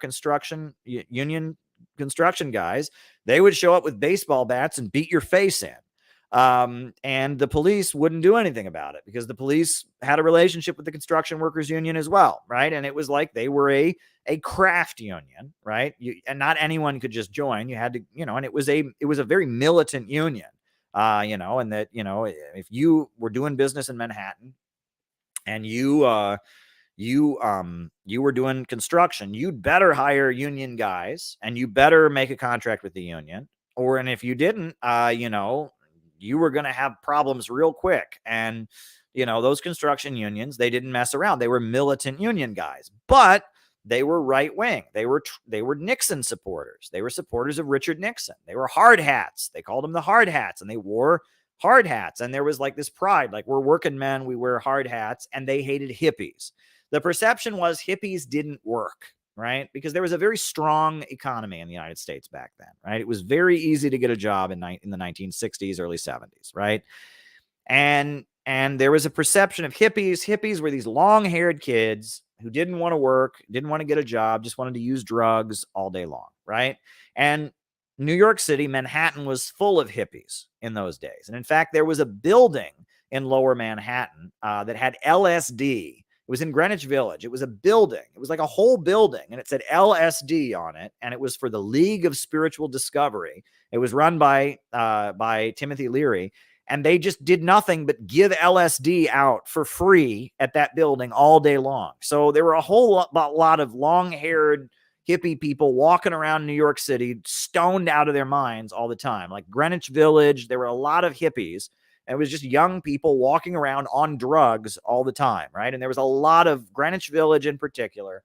union construction guys, they would show up with baseball bats and beat your face in. And the police wouldn't do anything about it because the police had a relationship with the construction workers union as well, right? And it was they were a craft union, right? And not anyone could just join. You had to, and it was a very militant union, and that, if you were doing business in Manhattan and you were doing construction, you'd better hire union guys and you better make a contract with the union. And if you didn't, you were going to have problems real quick. And, those construction unions, they didn't mess around. They were militant union guys, but they were right wing. They were Nixon supporters. They were supporters of Richard Nixon. They were hard hats. They called them the hard hats, and they wore hard hats. And there was this pride, we're working men, we wear hard hats, and they hated hippies. The perception was hippies didn't work, right? Because there was a very strong economy in the United States back then, right? It was very easy to get a job in the 1960s, early 70s, right? And there was a perception of hippies. Hippies were these long-haired kids who didn't want to work, didn't want to get a job, just wanted to use drugs all day long, right? And New York City, Manhattan was full of hippies in those days. And in fact, there was a building in lower Manhattan that had LSD. It was in Greenwich Village. It was a building. It was like a whole building, and it said LSD on it, and it was for the League of Spiritual Discovery. It was run by Timothy Leary, and they just did nothing but give LSD out for free at that building all day long. So there were a whole lot of long-haired hippie people walking around New York City, stoned out of their minds all the time. Like Greenwich Village, there were a lot of hippies. And it was just young people walking around on drugs all the time, right? And there was a lot of Greenwich Village in particular.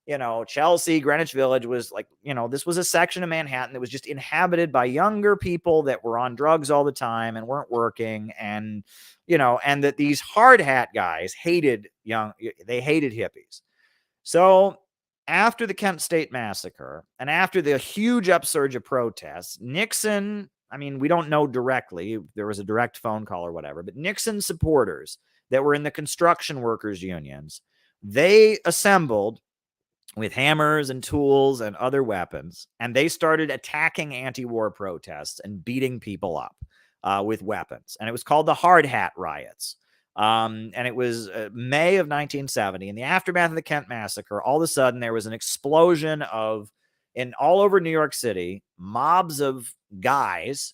You know, Chelsea, Greenwich Village was like, you know, this was a section of Manhattan that was just inhabited by younger people that were on drugs all the time and weren't working. And, you know, and that these hard hat guys hated hippies. So after the Kent State Massacre and after the huge upsurge of protests, Nixon, I mean, we don't know directly, there was a direct phone call or whatever, but Nixon supporters that were in the construction workers unions, they assembled with hammers and tools and other weapons, and they started attacking anti-war protests and beating people up with weapons. And it was called the Hard Hat Riots. And it was May of 1970. In the aftermath of the Kent Massacre, all of a sudden there was an explosion in all over New York City, mobs of guys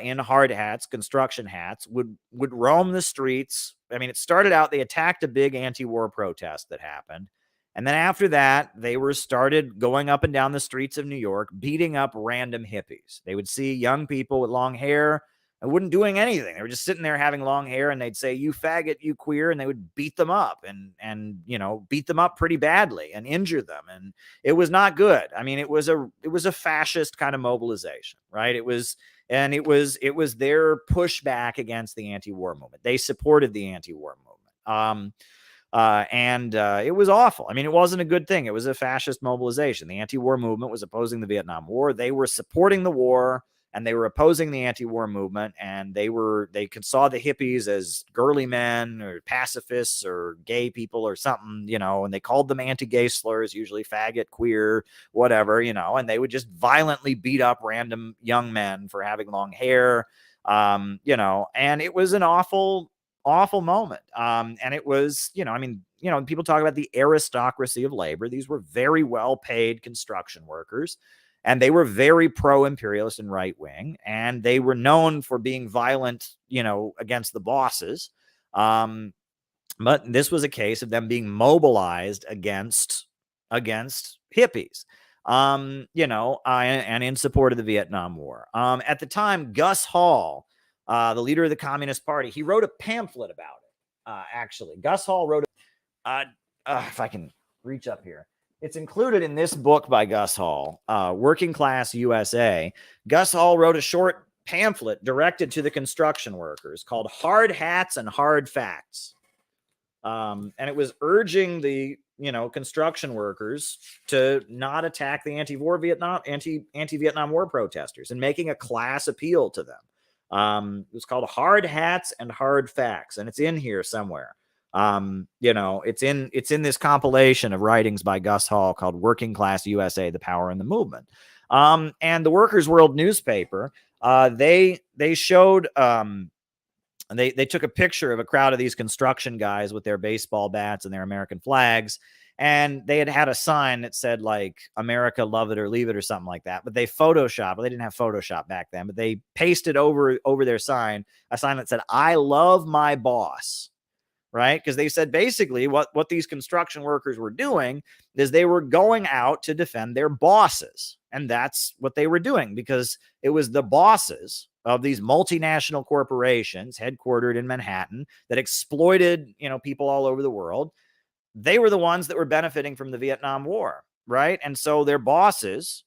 in hard hats, construction hats, would roam the streets. I mean, it started out, they attacked a big anti-war protest that happened. And then after that, they started going up and down the streets of New York, beating up random hippies. They would see young people with long hair and wouldn't doing anything. They were just sitting there having long hair, and they'd say, "You faggot, you queer," and they would beat them up and you know, beat them up pretty badly and injure them. And it was not good. I mean, it was a fascist kind of mobilization, right? It was their pushback against the anti-war movement. They supported the anti-war movement. And it was awful. I mean, it wasn't a good thing. It was a fascist mobilization. The anti-war movement was opposing the Vietnam War. They were supporting the war, and they were opposing the anti-war movement. And they saw the hippies as girly men or pacifists or gay people or something, you know, and they called them anti-gay slurs, usually faggot, queer, whatever, you know, and they would just violently beat up random young men for having long hair, you know, and it was an awful moment. And it was, you know, I mean, you know, people talk about the aristocracy of labor. These were very well paid construction workers, and they were very pro-imperialist and right-wing, and they were known for being violent, you know, against the bosses. But this was a case of them being mobilized against hippies, you know, and in support of the Vietnam War. At the time, Gus Hall, the leader of the Communist Party, he wrote a pamphlet about it. Actually, Gus Hall wrote if I can reach up here, it's included in this book by Gus Hall, Working Class USA. Gus Hall wrote a short pamphlet directed to the construction workers called Hard Hats and Hard Facts. And it was urging the, you know, construction workers to not attack the anti-Vietnam War protesters and making a class appeal to them. It was called Hard Hats and Hard Facts, and it's in here somewhere. You know, it's in this compilation of writings by Gus Hall called Working Class USA, The Power and the Movement. And the Workers' World newspaper, they showed, they took a picture of a crowd of these construction guys with their baseball bats and their American flags. And they had a sign that said, like, America, love it or leave it, or something like that. But they photoshopped, well, they didn't have Photoshop back then, but they pasted over their sign, a sign that said, "I love my boss." Right? Because they said basically what these construction workers were doing is they were going out to defend their bosses. And that's what they were doing, because it was the bosses of these multinational corporations headquartered in Manhattan that exploited, you know, people all over the world. They were the ones that were benefiting from the Vietnam War, right? And so their bosses,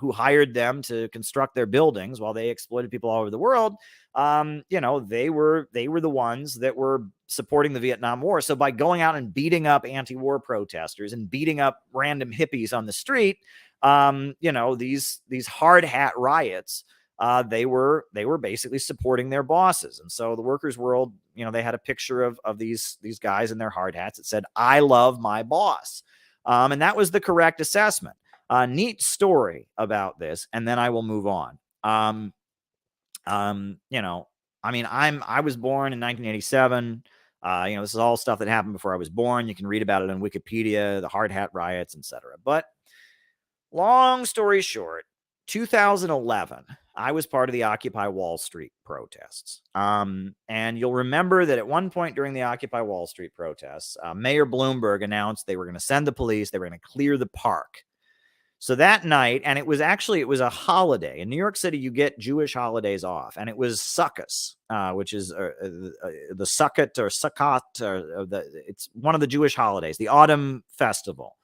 who hired them to construct their buildings while they exploited people all over the world, you know, they were the ones that were supporting the Vietnam War. So by going out and beating up anti-war protesters and beating up random hippies on the street, you know, these hard hat riots, they were basically supporting their bosses. And so the Workers' World, you know, they had a picture of these guys in their hard hats. It said, "I love my boss." And that was the correct assessment. Neat story about this, and then I will move on. You know, I mean, I was born in 1987. You know, this is all stuff that happened before I was born. You can read about it on Wikipedia, the Hard Hat Riots, etc. But long story short, 2011, I was part of the Occupy Wall Street protests. And you'll remember that at one point during the Occupy Wall Street protests, Mayor Bloomberg announced they were going to send the police, they were going to clear the park. So that night, and it was a holiday. In New York City, you get Jewish holidays off, and it was Sukkot, which is the Sukkot or Sukkot, it's one of the Jewish holidays, the autumn festival.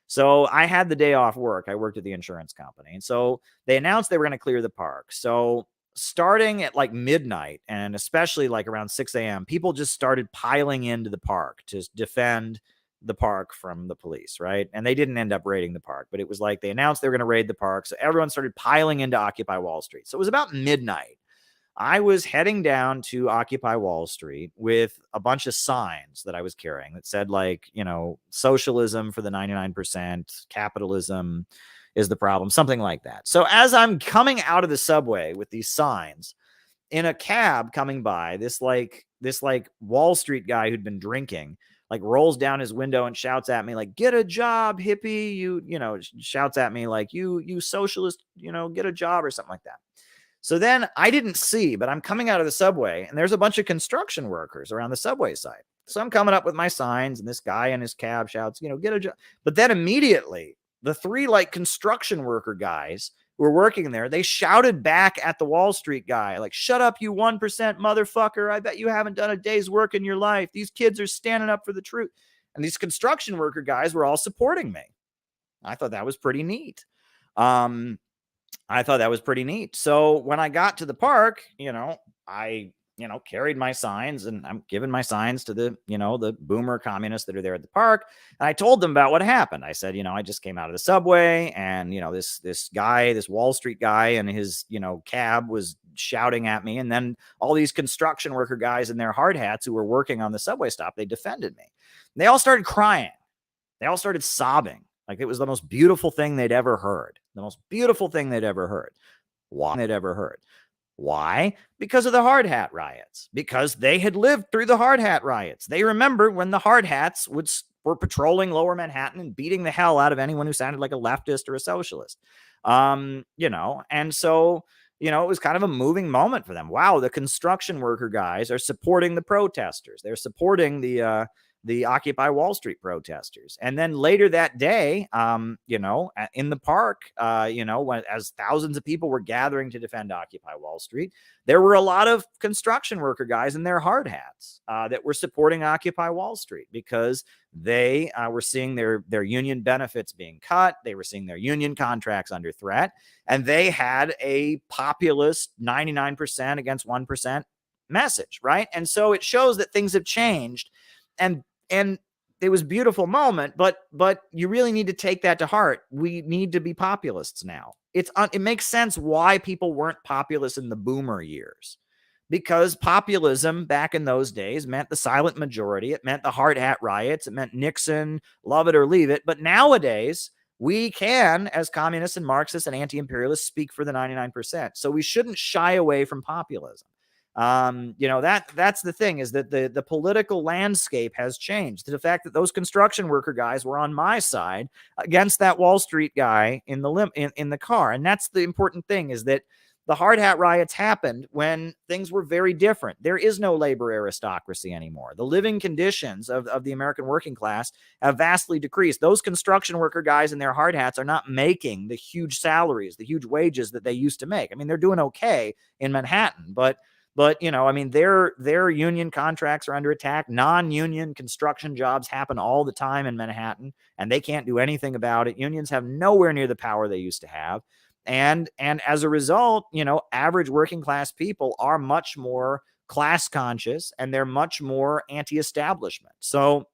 So I had the day off work. I worked at the insurance company. And so they announced they were going to clear the park. So starting at like midnight, and especially like around 6 a.m., people just started piling into the park to defend the park from the police, right? And they didn't end up raiding the park, but it was like they announced they were going to raid the park. So everyone started piling into Occupy Wall Street. So it was about midnight. I was heading down to Occupy Wall Street with a bunch of signs that I was carrying that said, like, you know, socialism for the 99%, capitalism is the problem, something like that. So as I'm coming out of the subway with these signs, in a cab coming by, this Wall Street guy who'd been drinking, like, rolls down his window and shouts at me, like, "Get a job, hippie," you know, shouts at me like, you socialist, you know, get a job or something like that. So then I didn't see, but I'm coming out of the subway and there's a bunch of construction workers around the subway side. So I'm coming up with my signs and this guy in his cab shouts, you know, "Get a job." But then immediately the three like construction worker guys who were working there, they shouted back at the Wall Street guy, like, "Shut up, you 1% motherfucker. I bet you haven't done a day's work in your life. These kids are standing up for the truth." And these construction worker guys were all supporting me. I thought that was pretty neat. So when I got to the park, you know, I, you know, carried my signs, and I'm giving my signs to the, you know, the boomer communists that are there at the park. And I told them about what happened. I said, you know, I just came out of the subway, and, you know, this guy, this Wall Street guy in his, you know, cab was shouting at me. And then all these construction worker guys in their hard hats who were working on the subway stop, they defended me. And they all started crying. They all started sobbing. Like, it was the most beautiful thing they'd ever heard. The most beautiful thing they'd ever heard. Why? Because of the Hard Hat Riots. Because they had lived through the Hard Hat Riots. They remember when the Hard Hats were patrolling Lower Manhattan and beating the hell out of anyone who sounded like a leftist or a socialist. You know, and so, you know, it was kind of a moving moment for them. Wow, the construction worker guys are supporting the protesters. They're supporting the Occupy Wall Street protesters. And then later that day, you know, in the park, you know, as thousands of people were gathering to defend Occupy Wall Street, there were a lot of construction worker guys in their hard hats that were supporting Occupy Wall Street, because they were seeing their union benefits being cut. They were seeing their union contracts under threat. And they had a populist 99% against 1% message, right? And so it shows that things have changed. And it was a beautiful moment, but you really need to take that to heart. We need to be populists now. It makes sense why people weren't populists in the boomer years, because populism back in those days meant the silent majority. It meant the Hard Hat Riots. It meant Nixon, love it or leave it. But nowadays, we can, as communists and Marxists and anti-imperialists, speak for the 99%. So we shouldn't shy away from populism. You know, that's the thing, is that the political landscape has changed. The fact that those construction worker guys were on my side against that Wall Street guy in the car. And that's the important thing, is that the Hard Hat Riots happened when things were very different. There is no labor aristocracy anymore. The living conditions of the American working class have vastly decreased. Those construction worker guys in their hard hats are not making the huge salaries, the huge wages that they used to make. I mean, they're doing okay in Manhattan, but you know, I mean, their union contracts are under attack. Non-union construction jobs happen all the time in Manhattan, and they can't do anything about it. Unions have nowhere near the power they used to have. And as a result, you know, average working class people are much more class conscious, and they're much more anti-establishment. So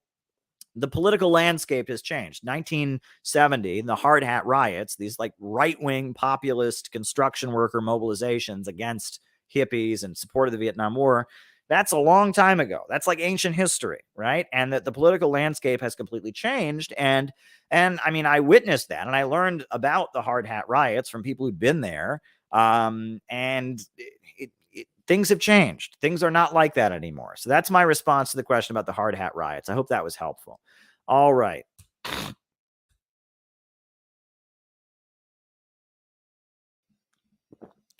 the political landscape has changed. 1970, the Hard Hat Riots, these like right-wing populist construction worker mobilizations against hippies and support of the Vietnam War, That's a long time ago. That's like ancient history, right? And that the political landscape has completely changed. And I mean, I witnessed that, and I learned about the Hard Hat Riots from people who'd been there. And things have changed. Things are not like that anymore. So that's my response to the question about the Hard Hat Riots. I hope that was helpful. All right.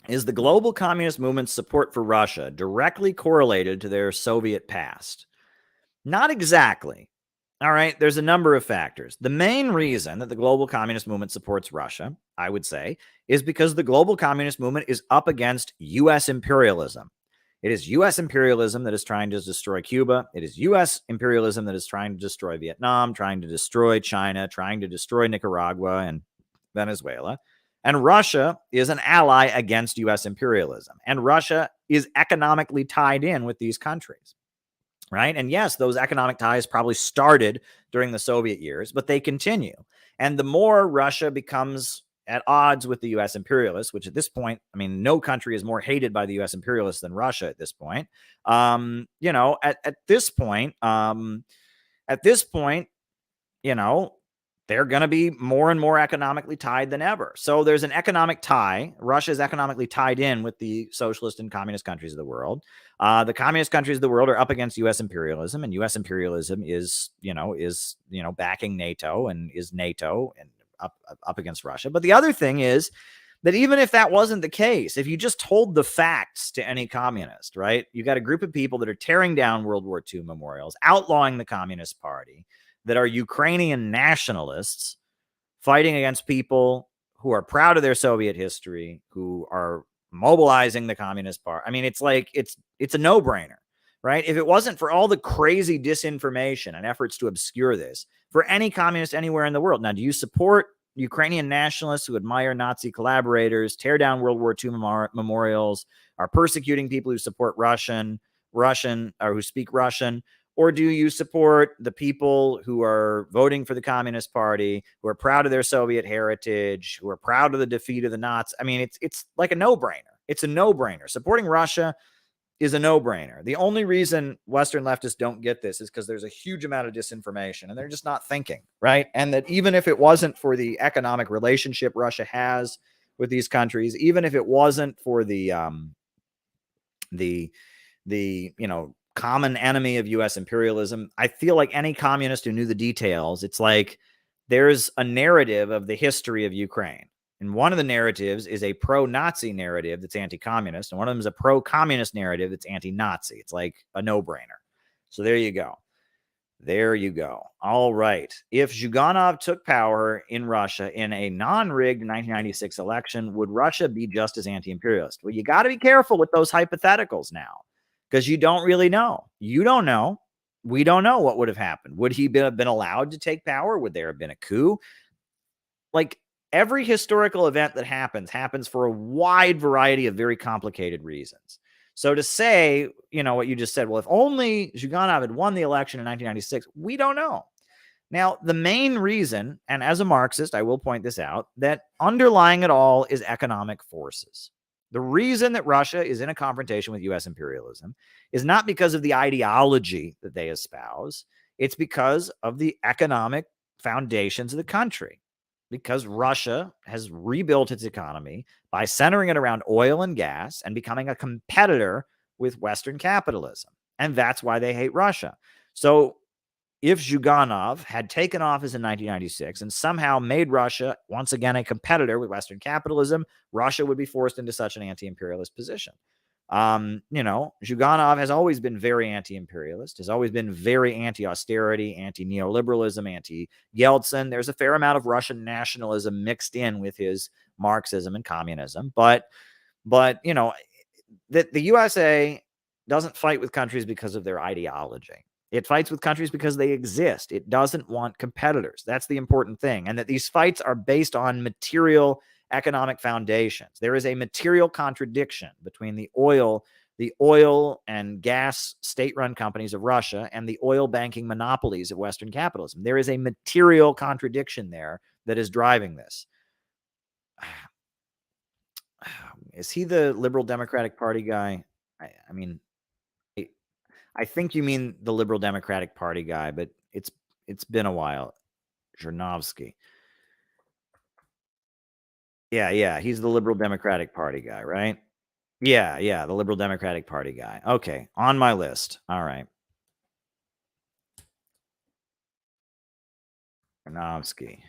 Is the global communist movement's support for Russia directly correlated to their Soviet past? Not exactly. All right, there's a number of factors. The main reason that the global communist movement supports Russia, I would say, is because the global communist movement is up against U.S. imperialism. It is U.S. imperialism that is trying to destroy Cuba. It is U.S. imperialism that is trying to destroy Vietnam, trying to destroy China, trying to destroy Nicaragua and Venezuela. And Russia is an ally against U.S. imperialism. And Russia is economically tied in with these countries, right? And yes, those economic ties probably started during the Soviet years, but they continue. And the more Russia becomes at odds with the U.S. imperialists, which at this point, I mean, no country is more hated by the U.S. imperialists than Russia at this point. At this point, they're going to be more and more economically tied than ever. So there's an economic tie. Russia is economically tied in with the socialist and communist countries of the world. The communist countries of the world are up against U.S. imperialism, and U.S. imperialism is backing NATO and is NATO and up against Russia. But the other thing is that even if that wasn't the case, if you just told the facts to any communist, right, you got a group of people that are tearing down World War II memorials, outlawing the Communist Party, that are Ukrainian nationalists fighting against people who are proud of their Soviet history, who are mobilizing the Communist Party. I mean, it's like it's a no-brainer, right? If it wasn't for all the crazy disinformation and efforts to obscure this, for any communist anywhere in the world. Now, do you support Ukrainian nationalists who admire Nazi collaborators, tear down World War II memorials, are persecuting people who support Russian, or who speak Russian? Or do you support the people who are voting for the Communist Party, who are proud of their Soviet heritage, who are proud of the defeat of the Nazis? I mean, it's like a no-brainer. It's a no-brainer. Supporting Russia is a no-brainer. The only reason Western leftists don't get this is because there's a huge amount of disinformation, and they're just not thinking, right? And that even if it wasn't for the economic relationship Russia has with these countries, even if it wasn't for the common enemy of U.S. imperialism, I feel like any communist who knew the details, it's like there's a narrative of the history of Ukraine. And one of the narratives is a pro-Nazi narrative that's anti-communist, and one of them is a pro-communist narrative that's anti-Nazi. It's like a no-brainer. So there you go. There you go. All right. If Zhuganov took power in Russia in a non-rigged 1996 election, would Russia be just as anti-imperialist? Well, you got to be careful with those hypotheticals now, because you don't really know. You don't know. We don't know what would have happened. Would he have been allowed to take power? Would there have been a coup? Like, every historical event that happens for a wide variety of very complicated reasons. So to say, what you just said, well, if only Zhuganov had won the election in 1996, we don't know. Now, the main reason, and as a Marxist, I will point this out, that underlying it all is economic forces. The reason that Russia is in a confrontation with U.S. imperialism is not because of the ideology that they espouse. It's because of the economic foundations of the country. Because Russia has rebuilt its economy by centering it around oil and gas and becoming a competitor with Western capitalism. And that's why they hate Russia. So if Zhuganov had taken office in 1996 and somehow made Russia once again a competitor with Western capitalism, Russia would be forced into such an anti-imperialist position. Zhuganov has always been very anti-imperialist, has always been very anti-austerity, anti-neoliberalism, anti-Yeltsin. There's a fair amount of Russian nationalism mixed in with his Marxism and communism. But the USA doesn't fight with countries because of their ideology. It fights with countries because they exist. It doesn't want competitors. That's the important thing. And that these fights are based on material economic foundations. There is a material contradiction between the oil and gas state-run companies of Russia and the oil banking monopolies of Western capitalism. There is a material contradiction there that is driving this. Is he the Liberal Democratic Party guy? I mean, I think you mean the Liberal Democratic Party guy, but it's been a while. Zhirinovsky. Yeah, he's the Liberal Democratic Party guy, right? Yeah, the Liberal Democratic Party guy. Okay, on my list. All right. Zhirinovsky.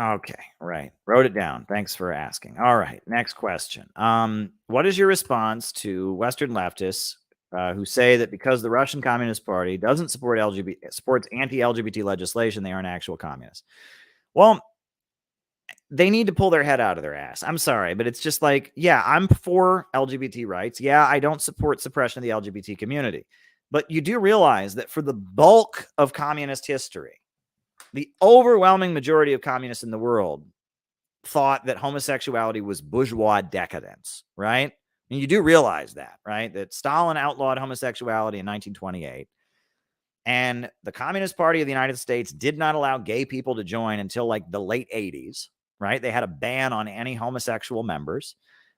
Okay, right. Wrote it down. Thanks for asking. All right, next question. What is your response to Western leftists who say that because the Russian Communist Party doesn't support supports anti-LGBT legislation, they aren't actual communists? Well, they need to pull their head out of their ass. I'm sorry, but it's just like, yeah, I'm for LGBT rights. Yeah, I don't support suppression of the LGBT community. But you do realize that for the bulk of communist history, the overwhelming majority of communists in the world thought that homosexuality was bourgeois decadence, right? And you do realize that, right? That Stalin outlawed homosexuality in 1928. And the Communist Party of the United States did not allow gay people to join until like the late 80s, right? They had a ban on any homosexual members.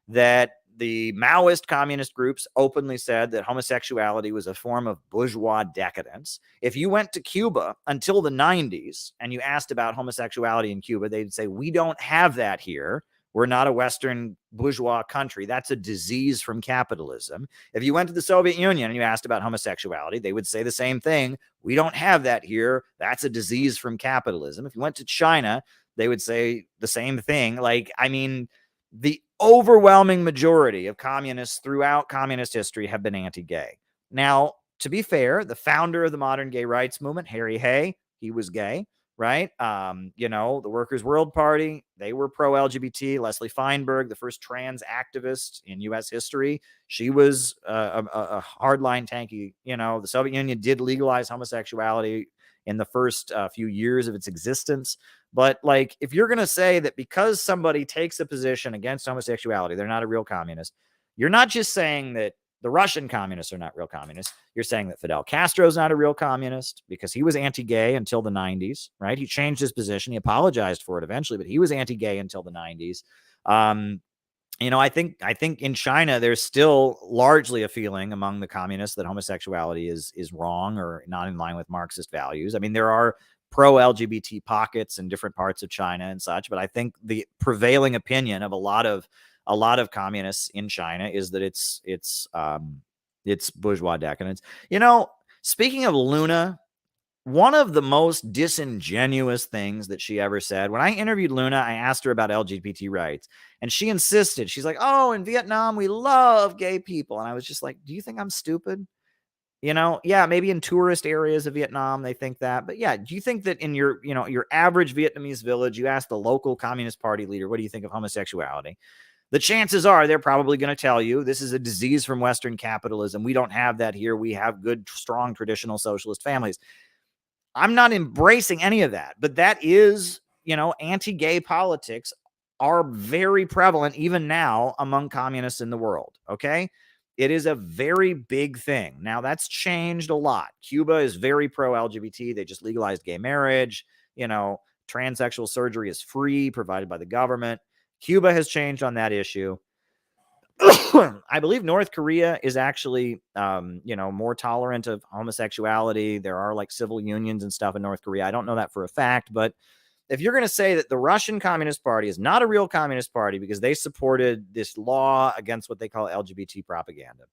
That the Maoist communist groups openly said that homosexuality was a form of bourgeois decadence. If you went to Cuba until the 90s and you asked about homosexuality in Cuba, they'd say, we don't have that here. We're not a Western bourgeois country. That's a disease from capitalism. If you went to the Soviet Union and you asked about homosexuality, they would say the same thing. We don't have that here. That's a disease from capitalism. If you went to China, they would say the same thing. Like, I mean, the overwhelming majority of communists throughout communist history have been anti-gay. Now, to be fair, the founder of the modern gay rights movement, Harry Hay, he was gay, right? The Workers' World Party, they were pro-LGBT. Leslie Feinberg, the first trans activist in U.S. history, she was a hardline tanky. The Soviet Union did legalize homosexuality in the first few years of its existence. But like, if you're going to say that because somebody takes a position against homosexuality, they're not a real communist, you're not just saying that the Russian communists are not real communists. You're saying that Fidel Castro is not a real communist because he was anti-gay until the 90s, right? He changed his position. He apologized for it eventually, but he was anti-gay until the 90s. I think in China, there's still largely a feeling among the communists that homosexuality is wrong or not in line with Marxist values. I mean, there are pro-LGBT pockets in different parts of China and such, but I think the prevailing opinion of a lot of communists in China is that it's bourgeois decadence. Speaking of Luna, one of the most disingenuous things that she ever said, when I interviewed Luna, I asked her about LGBT rights, and she insisted. She's like, oh, in Vietnam, we love gay people. And I was just like, do you think I'm stupid? Yeah, maybe in tourist areas of Vietnam, they think that. But yeah, do you think that in your average Vietnamese village, you ask the local Communist Party leader, what do you think of homosexuality? The chances are they're probably going to tell you this is a disease from Western capitalism. We don't have that here. We have good, strong, traditional socialist families. I'm not embracing any of that, but that is, anti-gay politics are very prevalent even now among communists in the world. Okay. It is a very big thing. Now that's changed a lot. Cuba is very pro-LGBT. They just legalized gay marriage. Transsexual surgery is free, provided by the government. Cuba has changed on that issue. I believe North Korea is actually, more tolerant of homosexuality. There are like civil unions and stuff in North Korea. I don't know that for a fact, but if you're going to say that the Russian Communist Party is not a real communist party because they supported this law against what they call LGBT propaganda,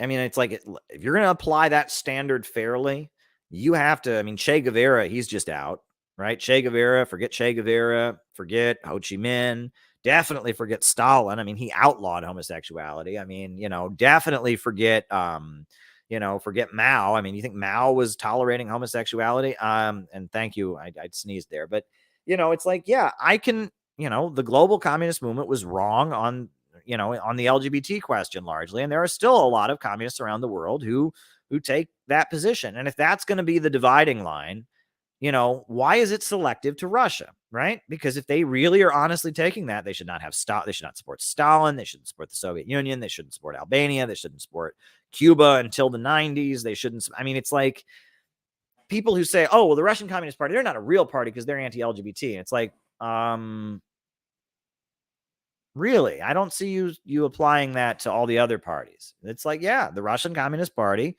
I mean, it's like, if you're going to apply that standard fairly, you have to, Che Guevara, he's just out, right? Che Guevara, forget Che Guevara, forget Ho Chi Minh. Definitely forget Stalin. He outlawed homosexuality. Definitely forget, forget Mao. You think Mao was tolerating homosexuality? And thank you. I'd sneezed there. But, it's like, yeah, I can, the global communist movement was wrong on the LGBT question largely. And there are still a lot of communists around the world who take that position. And if that's going to be the dividing line, why is it selective to Russia, right? Because if they really are honestly taking that, they should not they should not support Stalin. They shouldn't support the Soviet Union. They shouldn't support Albania. They shouldn't support Cuba until the 90s. They shouldn't. It's like people who say, oh, well, the Russian Communist Party, they're not a real party because they're anti-LGBT. And it's like, Really, I don't see you applying that to all the other parties. It's like, yeah, the Russian Communist Party,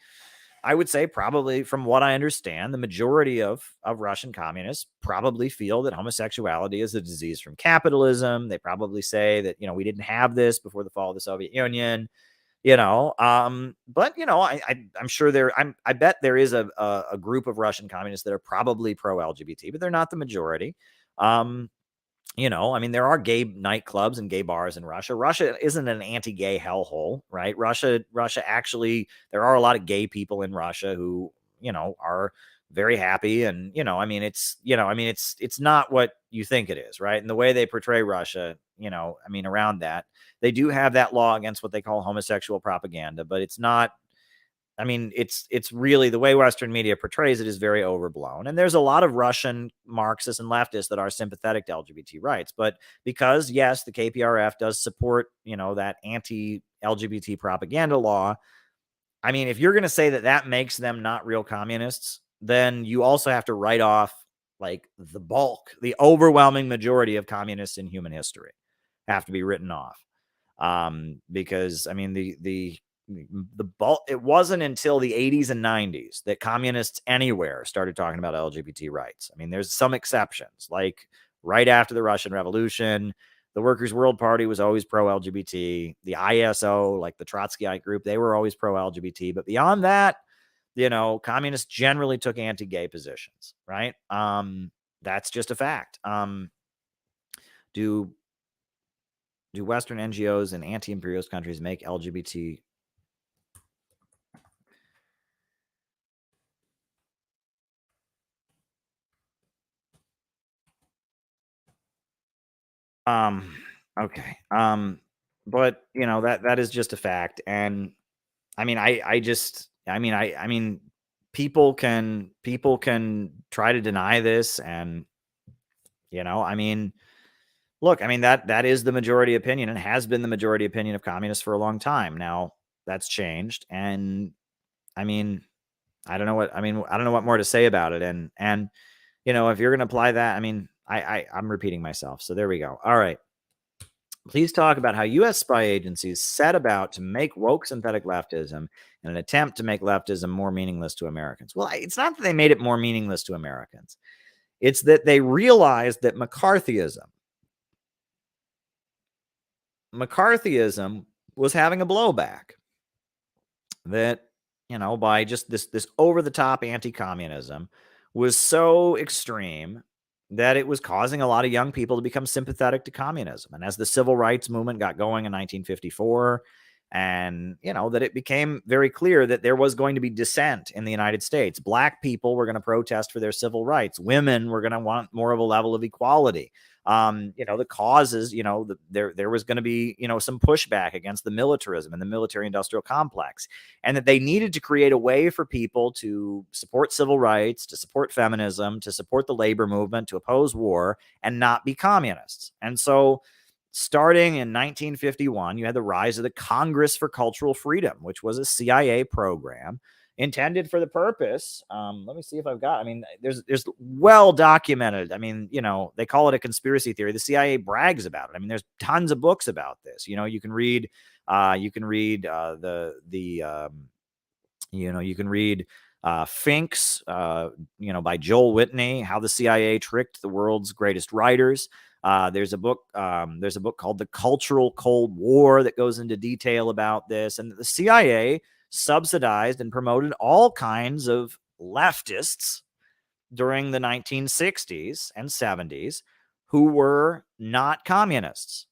I would say probably from what I understand, the majority of Russian communists probably feel that homosexuality is a disease from capitalism. They probably say that, we didn't have this before the fall of the Soviet Union, but I'm sure I bet there is a group of Russian communists that are probably pro LGBT, but they're not the majority. There are gay nightclubs and gay bars in Russia. Russia isn't an anti-gay hellhole, right? Russia actually, there are a lot of gay people in Russia who, are very happy. And, it's not what you think it is, right? And the way they portray Russia, around that, they do have that law against what they call homosexual propaganda, but it's not, it's really the way Western media portrays it is very overblown. And there's a lot of Russian Marxists and leftists that are sympathetic to LGBT rights. But because, yes, the KPRF does support, that anti-LGBT propaganda law, if you're going to say that makes them not real communists, then you also have to write off like the overwhelming majority of communists in human history have to be written off. Because, the bulk, it wasn't until the 80s and 90s that communists anywhere started talking about LGBT rights. There's some exceptions, like right after the Russian Revolution, the Workers' World Party was always pro-LGBT. The ISO, like the Trotskyite group, they were always pro-LGBT. But beyond that, communists generally took anti-gay positions, right? That's just a fact. Do Western NGOs and anti-imperialist countries make LGBT okay. But that is just a fact. And people can try to deny this. And, look, that is the majority opinion and has been the majority opinion of communists for a long time. Now that's changed. And I don't know what more to say about it. And, if you're going to apply that, I'm repeating myself. So there we go. All right. Please talk about how U.S. spy agencies set about to make woke synthetic leftism in an attempt to make leftism more meaningless to Americans. Well, it's not that they made it more meaningless to Americans. It's that they realized that McCarthyism was having a blowback. That, by just this over-the-top anti-communism was so extreme that it was causing a lot of young people to become sympathetic to communism. And as the civil rights movement got going in 1954, and, that it became very clear that there was going to be dissent in the United States. Black people were going to protest for their civil rights. Women were going to want more of a level of equality. The causes, there was going to be, some pushback against the militarism and the military industrial complex, and that they needed to create a way for people to support civil rights, to support feminism, to support the labor movement, to oppose war, and not be communists. And so starting in 1951, you had the rise of the Congress for Cultural Freedom, which was a CIA program intended for the purpose. Let me see if I've got, there's well documented. They call it a conspiracy theory. The CIA brags about it. There's tons of books about this. You can read Finks, by Joel Whitney, How the CIA Tricked the World's Greatest Writers. There's a book called The Cultural Cold War that goes into detail about this. And the CIA subsidized and promoted all kinds of leftists during the 1960s and 70s who were not communists.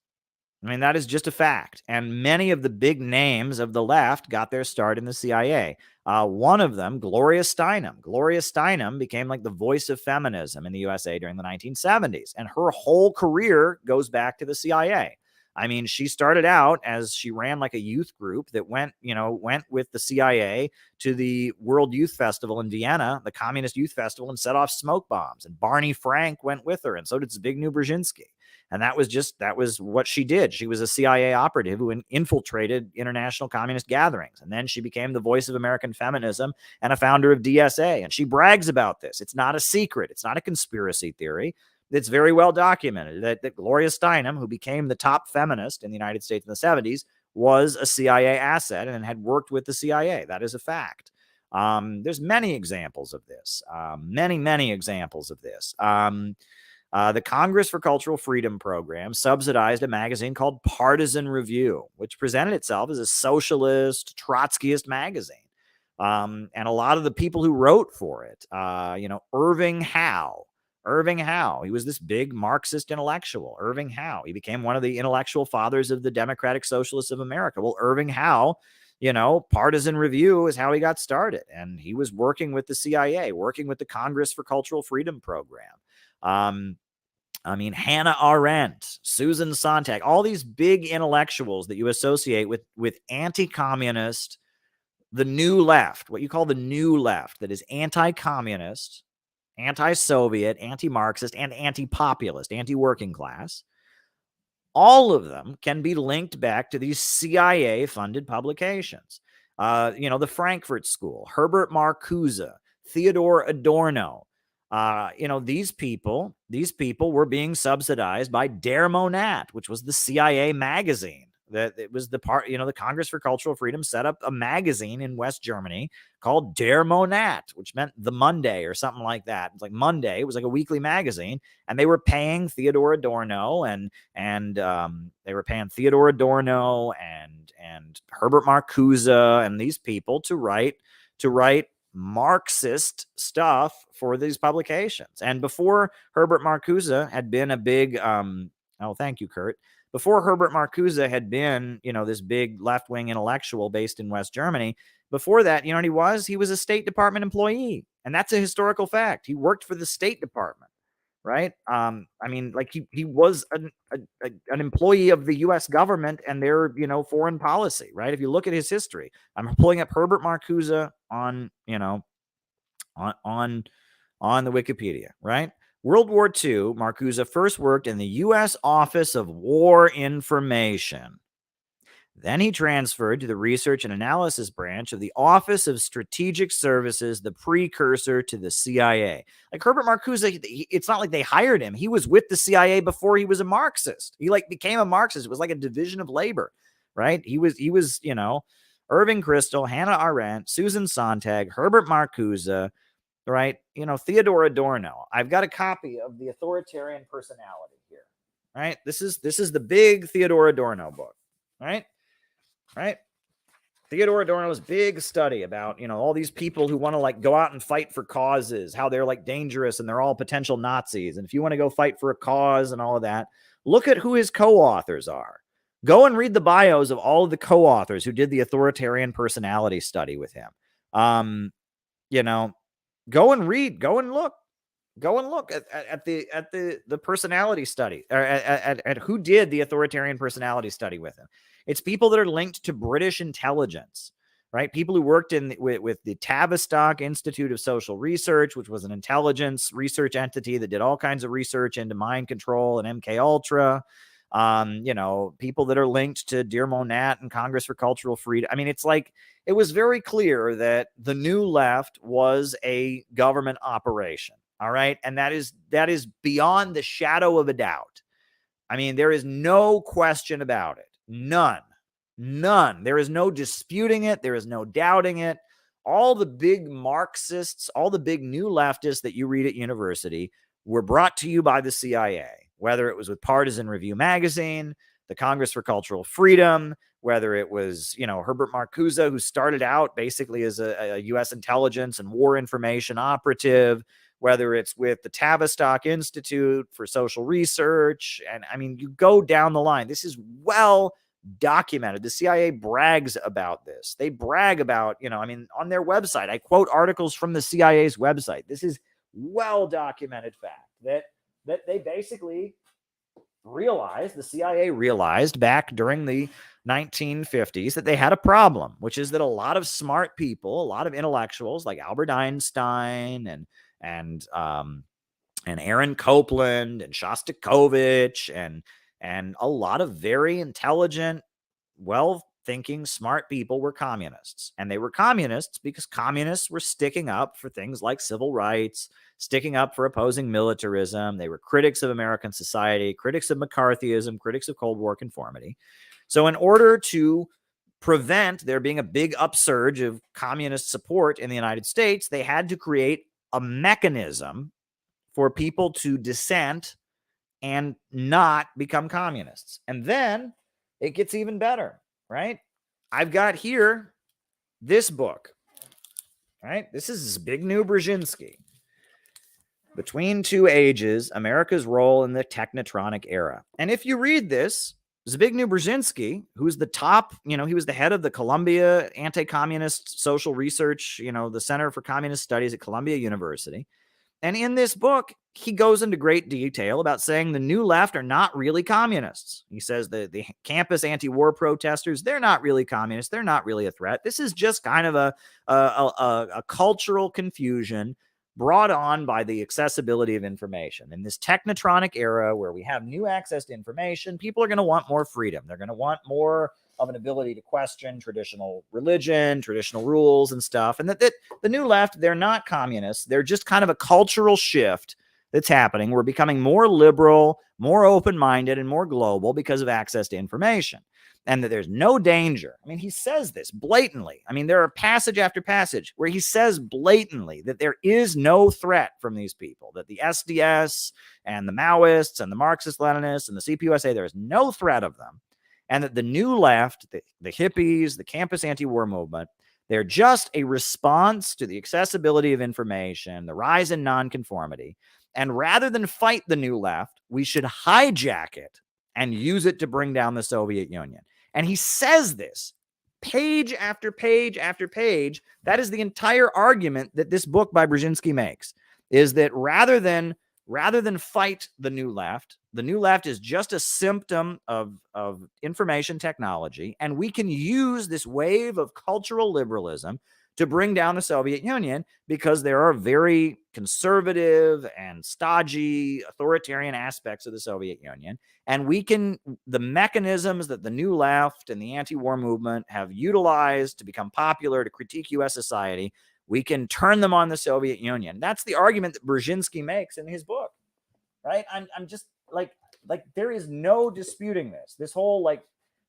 That is just a fact. And many of the big names of the left got their start in the CIA. One of them, Gloria Steinem. Gloria Steinem became like the voice of feminism in the USA during the 1970s. And her whole career goes back to the CIA. She started out as she ran like a youth group that went with the CIA to the World Youth Festival in Vienna, the Communist Youth Festival, and set off smoke bombs. And Barney Frank went with her, and so did Zbigniew Brzezinski. And that was what she did. She was a CIA operative who infiltrated international communist gatherings. And then she became the voice of American feminism and a founder of DSA. And she brags about this. It's not a secret. It's not a conspiracy theory. it's very well documented that Gloria Steinem, who became the top feminist in the United States in the 70s, was a CIA asset and had worked with the CIA. That is a fact. There's many examples of this. Many examples of this. The Congress for Cultural Freedom program subsidized a magazine called Partisan Review, which presented itself as a socialist, Trotskyist magazine. And a lot of the people who wrote for it, Irving Howe, he was this big Marxist intellectual. Irving Howe, he became one of the intellectual fathers of the Democratic Socialists of America. Well, Irving Howe, Partisan Review is how he got started. And he was working with the CIA, working with the Congress for Cultural Freedom program. Hannah Arendt, Susan Sontag, all these big intellectuals that you associate with anti-communist, the new left, what you call the new left, that is anti-communist, anti-Soviet, anti-Marxist, and anti-populist, anti-working class. All of them can be linked back to these CIA-funded publications. The Frankfurt School, Herbert Marcuse, Theodore Adorno. These people were being subsidized by Der Monat, which was the CIA magazine. That it was the Congress for Cultural Freedom set up a magazine in West Germany called Der Monat, which meant the Monday or something like that. It's like Monday. It was like a weekly magazine, and they were paying Theodore Adorno and Herbert Marcuse and these people to write Marxist stuff for these publications. And before Herbert Marcuse had been a big thank you, Kurt. Before Herbert Marcuse had been, this big left-wing intellectual based in West Germany, before that, what he was? He was a State Department employee. And that's a historical fact. He worked for the State Department, right? He was an employee of the U.S. government and their, foreign policy, right? If you look at his history, I'm pulling up Herbert Marcuse on the Wikipedia, right? World War II, Marcuse first worked in the U.S. Office of War Information. Then he transferred to the Research and Analysis branch of the Office of Strategic Services, the precursor to the CIA. Like Herbert Marcuse, it's not like they hired him. He was with the CIA before he was a Marxist. He became a Marxist. It was like a division of labor, right? He was, Irving Kristol, Hannah Arendt, Susan Sontag, Herbert Marcuse, right? Theodore Adorno. I've got a copy of The Authoritarian Personality here, right? This is the big Theodore Adorno book, right? Theodore Adorno's big study about, all these people who want to go out and fight for causes, how they're dangerous and they're all potential Nazis. And if you want to go fight for a cause and all of that, look at who his co-authors are. Go and read the bios of all of the co-authors who did the Authoritarian Personality study with him. Go and read, go and look at the personality study, or at who did the Authoritarian Personality study with him. It's people that are linked to British intelligence, right? People who worked with the Tavistock Institute of Social Research, which was an intelligence research entity that did all kinds of research into mind control and MK Ultra. People that are linked to Der Monat and Congress for Cultural Freedom. It was very clear that the new left was a government operation. All right. And that is beyond the shadow of a doubt. There is no question about it. None. There is no disputing it. There is no doubting it. All the big Marxists, all the big new leftists that you read at university were brought to you by the CIA. Whether it was with Partisan Review magazine, the Congress for Cultural Freedom, whether it was, Herbert Marcuse, who started out basically as a U.S. intelligence and war information operative, whether it's with the Tavistock Institute for Social Research. And you go down the line. This is well documented. The CIA brags about this. They brag about, on their website. I quote articles from the CIA's website. This is well documented fact that they basically realized, the CIA realized back during the 1950s that they had a problem, which is that a lot of smart people, a lot of intellectuals like Albert Einstein and Aaron Copland and Shostakovich and a lot of very intelligent, thinking, smart people were communists. And they were communists because communists were sticking up for things like civil rights, sticking up for opposing militarism. They were critics of American society, critics of McCarthyism, critics of Cold War conformity. So in order to prevent there being a big upsurge of communist support in the United States, they had to create a mechanism for people to dissent and not become communists. And then it gets even better, right? I've got here this book, right? This is Zbigniew Brzezinski, Between Two Ages, America's Role in the Technotronic Era. And if you read this, Zbigniew Brzezinski, who's the top, he was the head of the Columbia Anti-Communist Social Research, the Center for Communist Studies at Columbia University. And in this book, he goes into great detail about saying the New Left are not really communists. He says the campus anti-war protesters, they're not really communists. They're not really a threat. This is just kind of a cultural confusion brought on by the accessibility of information. In this technotronic era where we have new access to information, people are going to want more freedom. They're going to want more of an ability to question traditional religion, traditional rules and stuff. And that the New Left, they're not communists. They're just kind of a cultural shift that's happening. We're becoming more liberal, more open-minded, and more global because of access to information. And that there's no danger. I mean, he says this blatantly. I mean, there are passage after passage where he says blatantly that there is no threat from these people, that the SDS and the Maoists and the Marxist-Leninists and the CPUSA, there is no threat of them. And that the New Left, the hippies, the campus anti-war movement, they're just a response to the accessibility of information, the rise in nonconformity. And rather than fight the New Left, we should hijack it and use it to bring down the Soviet Union. And he says this page after page after page. That is the entire argument that this book by Brzezinski makes, is that rather than fight the New Left is just a symptom of information technology, and we can use this wave of cultural liberalism to bring down the Soviet Union because there are very conservative and stodgy authoritarian aspects of the Soviet Union. And the mechanisms that the New Left and the anti-war movement have utilized to become popular, to critique U.S. society, we can turn them on the Soviet Union. That's the argument that Brzezinski makes in his book, right? I'm just like there is no disputing this. This whole,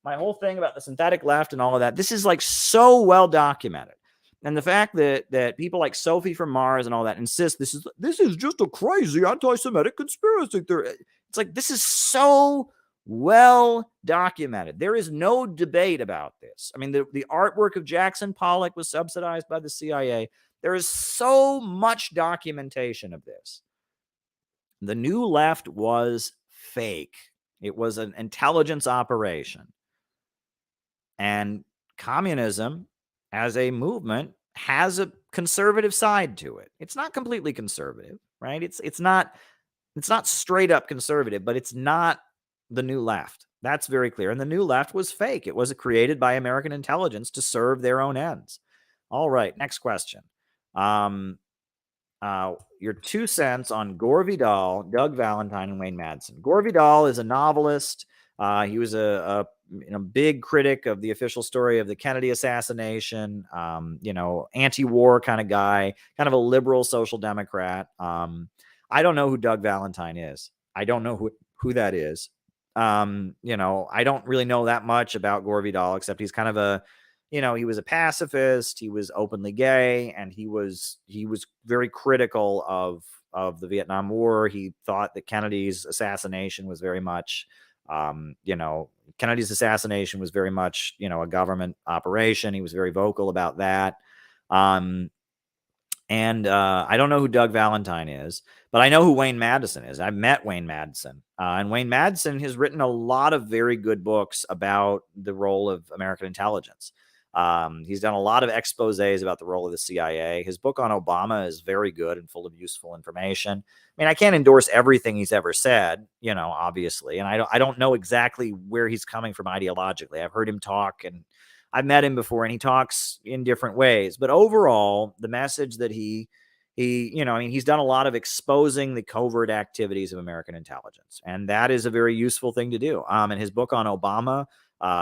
my whole thing about the synthetic left and all of that, this is so well documented. And the fact that people like Sophie from Mars and all that insist this is just a crazy anti-Semitic conspiracy theory. It's this is so well documented. There is no debate about this. I mean, the artwork of Jackson Pollock was subsidized by the CIA. There is so much documentation of this. The New Left was fake. It was an intelligence operation. And communism as a movement has a conservative side to it. It's not completely conservative, right? It's not straight up conservative, but it's not the New Left. That's very clear. And the New Left was fake. It was created by American intelligence to serve their own ends. All right, next question. Your 2 cents on Gore Vidal, Doug Valentine, and Wayne Madsen. Gore Vidal is a novelist. He was a big critic of the official story of the Kennedy assassination, anti-war kind of guy, kind of a liberal social democrat. I don't know who Doug Valentine is. I don't know who that is. I don't really know that much about Gore Vidal, except he's kind of he was a pacifist. He was openly gay, and he was very critical of the Vietnam War. He thought that Kennedy's assassination was very much, Kennedy's assassination was very much, a government operation. He was very vocal about that. And I don't know who Doug Valentine is, but I know who Wayne Madsen is. I've met Wayne Madsen. And Wayne Madsen has written a lot of very good books about the role of American intelligence. He's done a lot of exposés about the role of the CIA. His book on Obama is very good and full of useful information. I mean, I can't endorse everything he's ever said, obviously. And I don't know exactly where he's coming from ideologically. I've heard him talk, and I've met him before, and he talks in different ways. But overall, the message that he he's done a lot of exposing the covert activities of American intelligence, and that is a very useful thing to do. And his book on Obama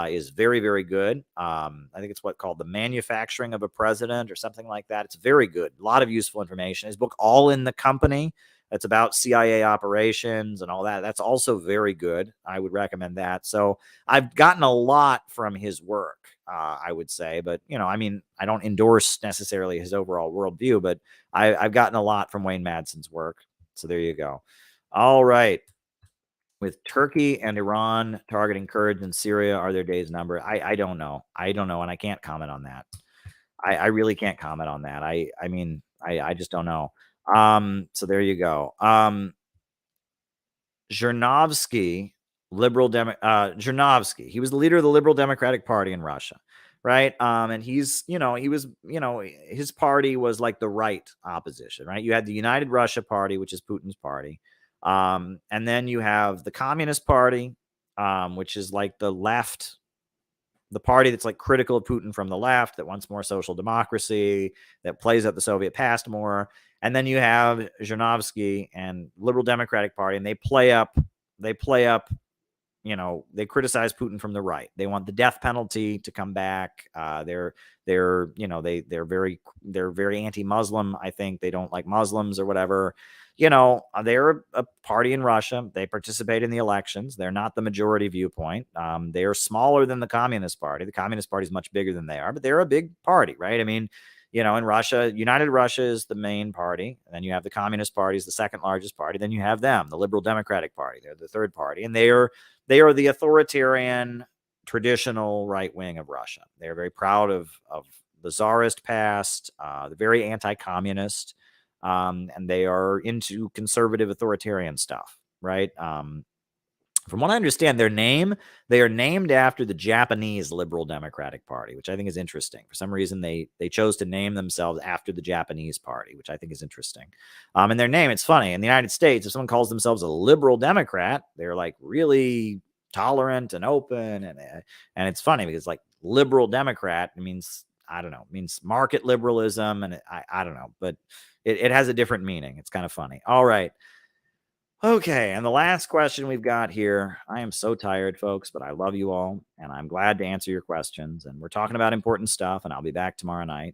is very, very good. I think it's called The Manufacturing of a President or something like that. It's very good. A lot of useful information. His book, All in the Company, that's about CIA operations and all that. That's also very good. I would recommend that. So I've gotten a lot from his work, I would say. But, I don't endorse necessarily his overall worldview, but I've gotten a lot from Wayne Madsen's work. So there you go. All right. With Turkey and Iran targeting Kurds in Syria, are their days numbered? I don't know. I don't know, and I can't comment on that. I really can't comment on that. I just don't know. So there you go. Zhirinovsky, Zhirinovsky, he was the leader of the Liberal Democratic Party in Russia, right? And his party was like the right opposition, right? You had the United Russia Party, which is Putin's party. And then you have the Communist Party, which is like the left, the party that's like critical of Putin from the left, that wants more social democracy, that plays up the Soviet past more. And then you have Zhirinovsky and Liberal Democratic Party, and they play up, they criticize Putin from the right. They want the death penalty to come back. They're very anti-Muslim. I think they don't like Muslims or whatever. They're a party in Russia. They participate in the elections. They're not the majority viewpoint. They are smaller than the Communist Party. The Communist Party is much bigger than they are, but they're a big party, right? In Russia, United Russia is the main party. And then you have the Communist Party is the second largest party. Then you have them, the Liberal Democratic Party. They're the third party. And they are the authoritarian, traditional right wing of Russia. They're very proud of the Tsarist past. They're very anti-communist. And they are into conservative authoritarian stuff, right? From what I understand, they are named after the Japanese Liberal Democratic Party, which I think is interesting. For some reason, they chose to name themselves after the Japanese party, which I think is interesting. And their name, it's funny. In the United States, if someone calls themselves a liberal Democrat, they're like really tolerant and open. And it's funny because like liberal Democrat, it means, I don't know, it means market liberalism. And I don't know, but it has a different meaning. It's kind of funny. All right. Okay. And the last question we've got here, I am so tired, folks, but I love you all and I'm glad to answer your questions. And we're talking about important stuff, and I'll be back tomorrow night.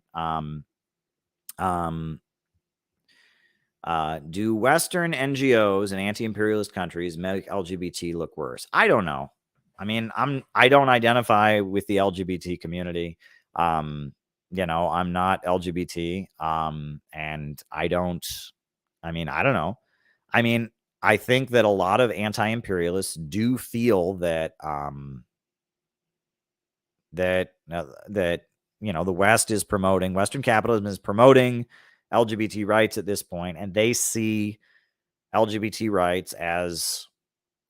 Do Western NGOs in anti-imperialist countries make LGBT look worse? I don't know. I don't identify with the LGBT community. I'm not LGBT. And I don't know. I think that a lot of anti-imperialists do feel that the West is promoting, Western capitalism is promoting LGBT rights at this point, and they see LGBT rights as,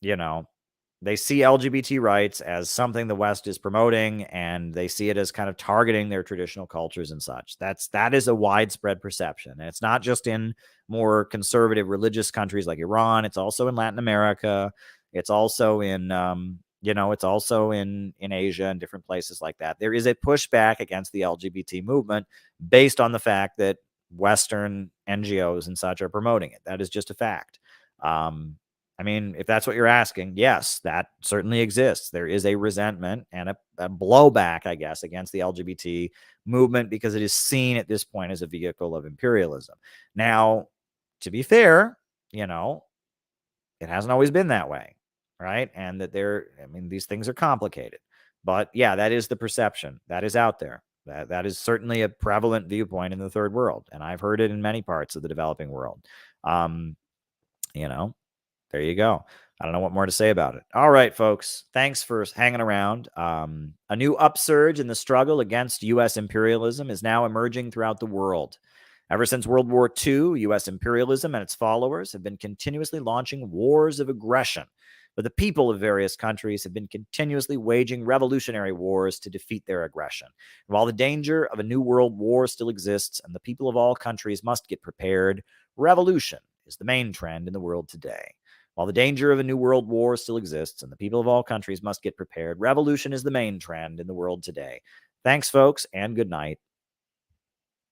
they see LGBT rights as something the West is promoting, and they see it as kind of targeting their traditional cultures and such. That is a widespread perception. And it's not just in more conservative religious countries like Iran. It's also in Latin America. It's also in, it's also in Asia and different places like that. There is a pushback against the LGBT movement based on the fact that Western NGOs and such are promoting it. That is just a fact. If that's what you're asking, yes, that certainly exists. There is a resentment and a blowback, I guess, against the LGBT movement because it is seen at this point as a vehicle of imperialism. Now, to be fair, it hasn't always been that way, right? And that these things are complicated. But yeah, that is the perception that is out there. That is certainly a prevalent viewpoint in the third world. And I've heard it in many parts of the developing world. There you go. I don't know what more to say about it. All right, folks. Thanks for hanging around. A new upsurge in the struggle against U.S. imperialism is now emerging throughout the world. Ever since World War II, U.S. imperialism and its followers have been continuously launching wars of aggression, but the people of various countries have been continuously waging revolutionary wars to defeat their aggression. And while the danger of a new world war still exists and the people of all countries must get prepared, revolution is the main trend in the world today. While the danger of a new world war still exists and the people of all countries must get prepared, revolution is the main trend in the world today. Thanks, folks, and good night.